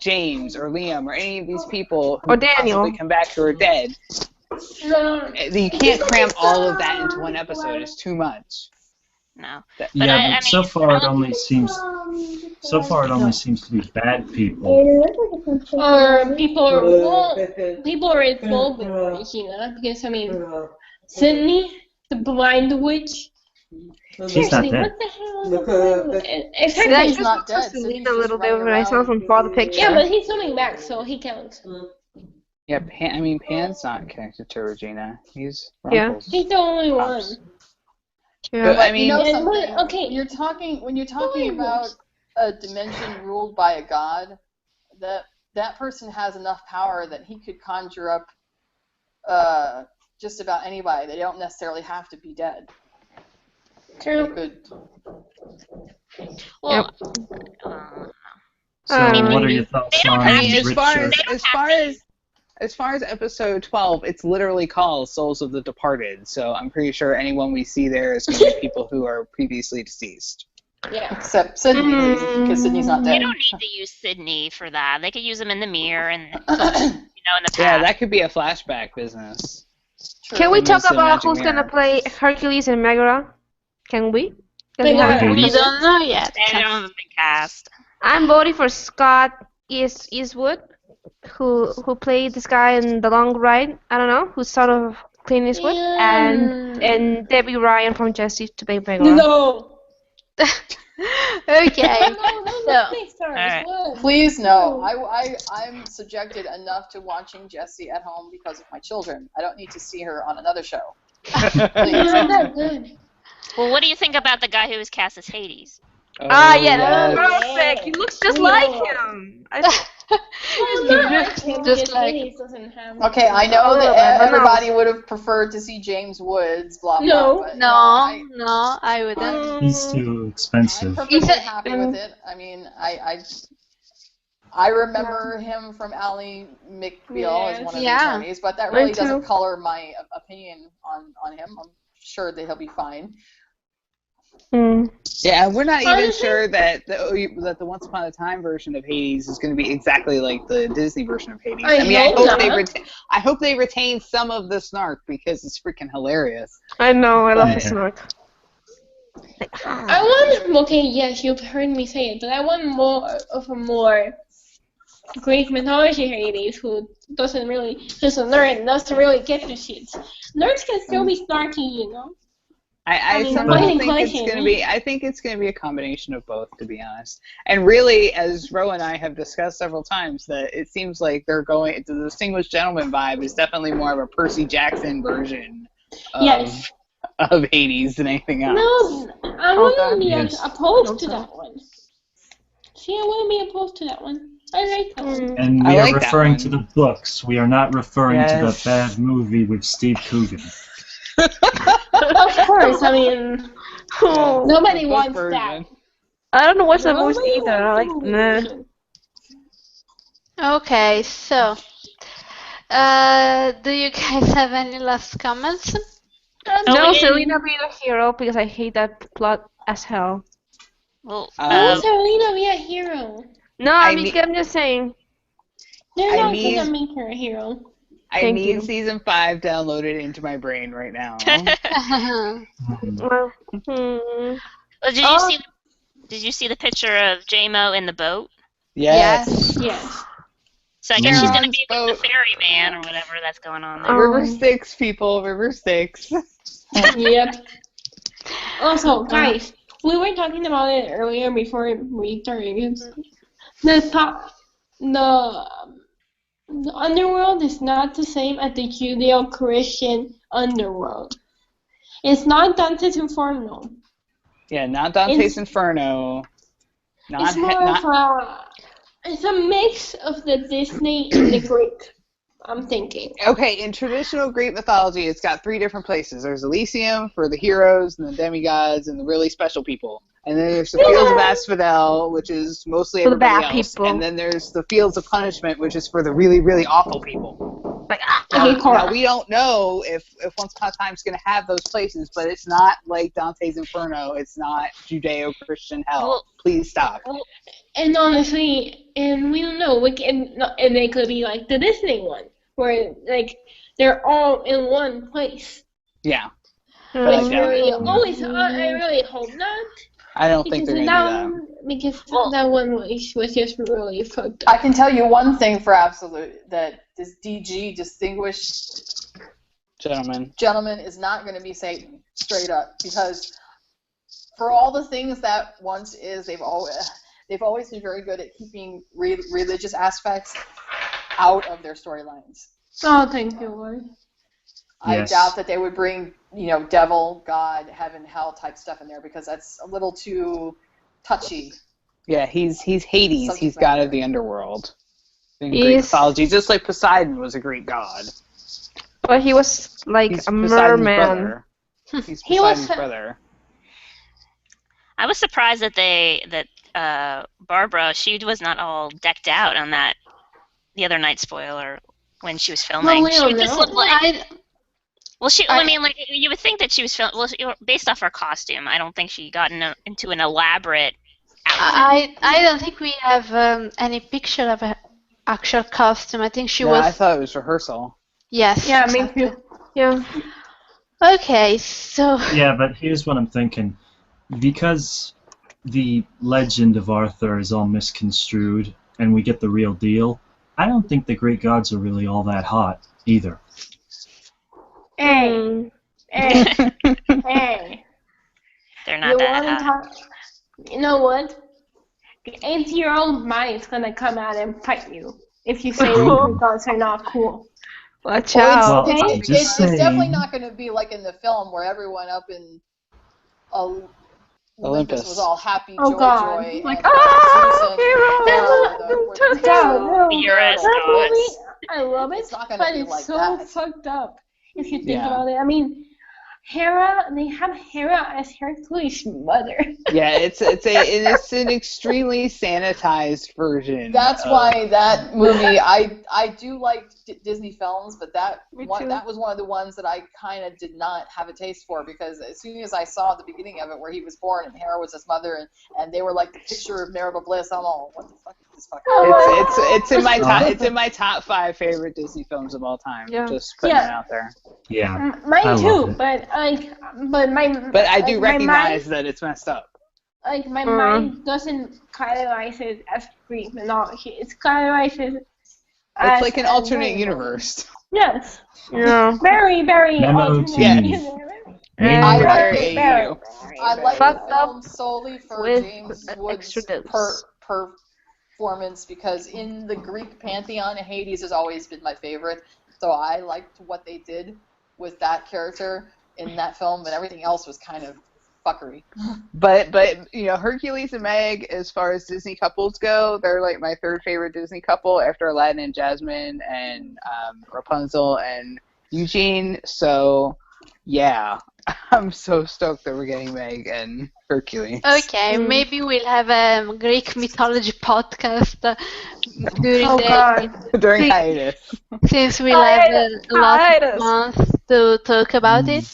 James or Liam or any of these people who Or Daniel. possibly come back who are dead. You can't cram all of that into one episode. It's too much. No. Yeah, but so far it I only seems to be bad people. Or people are involved with Regina because Sydney, the blind witch. She's not Seriously, dead. what the hell? It's her Sydney's thing. not dead. Just Sydney's a little just bit running when I saw around. from the picture. Yeah, but he's coming back, so he counts. Yeah, Pan's not connected to Regina. He's Yeah. Rumpel's. He's the only pops. one. Yeah. But I You know mean, something? Okay. When you're talking about a dimension ruled by a god, that person has enough power that he could conjure up just about anybody. They don't necessarily have to be dead. They True. could. Well, So Um, what are your thoughts on I mean, Richard? as far as episode 12, it's literally called Souls of the Departed. So I'm pretty sure anyone we see there is going to be people who are previously deceased. Yeah. Except Sydney, because Sydney's not they dead. don't need to use Sydney for that. They could use him in the mirror and, in the past. Yeah, that could be a flashback business. Can we And talk there's the about magic who's gonna mirror. play Hercules and Megara? Can we? They got- Hercules. We don't know yet. They don't have a big cast. I'm voting for Scott Eastwood, who played this guy in The Long Ride. I don't know, who's sort of Clint Eastwood, and Debbie Ryan from Jessie to play Megara. No. Okay. No, please start. Alright. What? Please no. I'm subjected enough to watching Jessie at home because of my children. I don't need to see her on another show. You're not that good. Well, what do you think about the guy who was cast as Hades? Ah, yeah, yes. that's perfect. He looks just like him. Just like- Hades doesn't have. Okay, I know Oh, that but everybody would have preferred to see James Woods, blah blah. No. But, No, I wouldn't. He's too I'm expensive. perfectly He's a- happy with it. I mean, I remember him from Ally McBeal as one of the Yeah. attorneys, but that Me really too. doesn't color my opinion on him. I'm sure that he'll be fine. Yeah, we're not even Honestly- sure that the Once Upon a Time version of Hades is going to be exactly like the Disney version of Hades. I mean, I hope hope not. I hope they retain some of the snark because it's freaking hilarious. I know, I love Yeah. his snark. I want. Okay, yes, you've heard me say it, but I want more of a more Greek mythology Hades who's a nerd and doesn't really get the shit. Nerds can still be snarky, you know. I mean, somehow Quentin think it's Quentin. going to be. I think it's going to be a combination of both, to be honest. And really, as Ro and I have discussed several times, that it seems like they're going. The Distinguished Gentleman vibe is definitely more of a Percy Jackson version of, Yes. of Hades than anything else. No, I wouldn't be Yes. opposed to that one. See, I wouldn't be opposed to that one. I like that one. And I we are like that referring one. to the books. We are not referring to the Yes. bad movie with Steve Coogan. Of course, I mean, Oh, nobody The book wants version. that. I don't know what's the Nobody most either. I like wants the nah. version. Okay, so do you guys have any last comments? No, we didn't- Selena be the hero because I hate that plot as hell. Well, Oh, Selena, be a hero. No, I I'm just saying. They're I not need- gonna make her a hero. I Thank need you. season 5 downloaded into my brain right now. Well, Well, did you see the picture of J-Mo in the boat? Yes. Yes. So I guess she's Yeah. gonna be like the ferryman or whatever that's going on there. Oh. River Styx, people. River Styx. Yep. Also, guys, we were talking about it earlier before we started. The the underworld is not the same as the Judeo-Christian underworld. It's not Dante's Inferno. Yeah, not Dante's It's- Inferno. It's more of a. It's a mix of the Disney and the Greek. I'm thinking. Okay, in traditional Greek mythology, it's got 3 different places. There's Elysium for the heroes and the demigods and the really special people. And then there's the Fields of Asphodel, which is mostly For the everybody bad else. people. And then there's the Fields of Punishment, which is for the really, really awful people. Like, Now we don't know if Once Upon a Time's going to have those places, but it's not like Dante's Inferno. It's not Judeo-Christian hell. Well- Please stop. And honestly, and we don't know. And they could be like the Disney one, where like they're all in one place. Yeah, Which I doubt really, it. always, I really hope not. I don't think they're going to do that. Because Well- that one was just really fucked I up. can tell you one thing for absolute, that this DG, distinguished gentleman, is not going to be Satan, straight up, because for all the things that once is, they've always been very good at keeping religious aspects out of their storylines. Oh, thank you, Lord. I Yes. doubt that they would bring, devil, God, heaven, hell type stuff in there, because that's a little too touchy. Yeah, he's Hades. Subject He's god matter. of the underworld in Greek He's- mythology, just like Poseidon was a Greek god. but he was like He's a Poseidon's merman. brother. He's He was- Poseidon's brother. I was surprised that Barbara, she was not all decked out on that the other night spoiler when she was filming. we She don't just know. looked like. Well, I I- mean, like you would think that she was based off her costume. I don't think she got into an elaborate outfit. I don't think we have any picture of an actual costume. I think she No, was. I thought it was rehearsal. Yes. Yeah, me exactly. too. Yeah. Okay, so Yeah, but here's what I'm thinking. Because the legend of Arthur is all misconstrued and we get the real deal, I don't think the Greek gods are really all that hot either. Hey, hey, hey. They're You not that want to hot. talk? You know what? The 80-year-old mind is gonna come out and fight you if you say the Greek gods are not cool. Watch Well, out. Well, I'm it's just definitely saying. not going to be like in the film where everyone up in Olympus Olympus. was all happy, Oh, God. joy, Like, and ah, Zeus and hero! were the God, Heroes that gods. movie, I love it, It's not gonna but be it's like so that. fucked up if you think Yeah. about it. I mean, they have Hera as Hercules' mother. Yeah, it's an extremely sanitized version. That's of- why that movie, I do like Disney films, but that Me one, too. that was one of the ones that I kind of did not have a taste for, because as soon as I saw the beginning of it where he was born and Hera was his mother and they were like the picture of marital bliss, I'm all, what the fuck is this fucking It's in my top. Oh. It's in my top 5 favorite Disney films of all time. Yeah. Just putting Yeah. it out there. Yeah. I Mine love too, it. but But I do my recognize that it's messed up. my mind doesn't categorize it as Greek mythology. It's categorized as It's like an as alternate normal. universe. Yes, Yeah. very, very Memo alternate to Yeah. me. universe. And I Very, like very it. AU. I like Fucked the up film solely for with James an Woods' extra dose. performance, because in the Greek pantheon, Hades has always been my favorite. So I liked what they did with that character in that film, but everything else was kind of fuckery. But Hercules and Meg, as far as Disney couples go, they're like my 3rd favorite Disney couple after Aladdin and Jasmine and Rapunzel and Eugene. So yeah, I'm so stoked that we're getting Meg and Hercules. okay, maybe we'll have a Greek mythology podcast during Oh the God. During hiatus. since we'll have a lot of Hiatus. months to talk about it.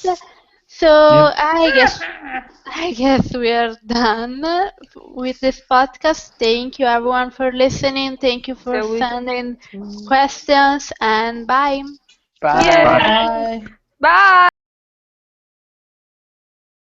So I guess we are done with this podcast. Thank you everyone for listening. Thank you for So we- sending questions, and bye. Bye. Yeah. Bye. Bye.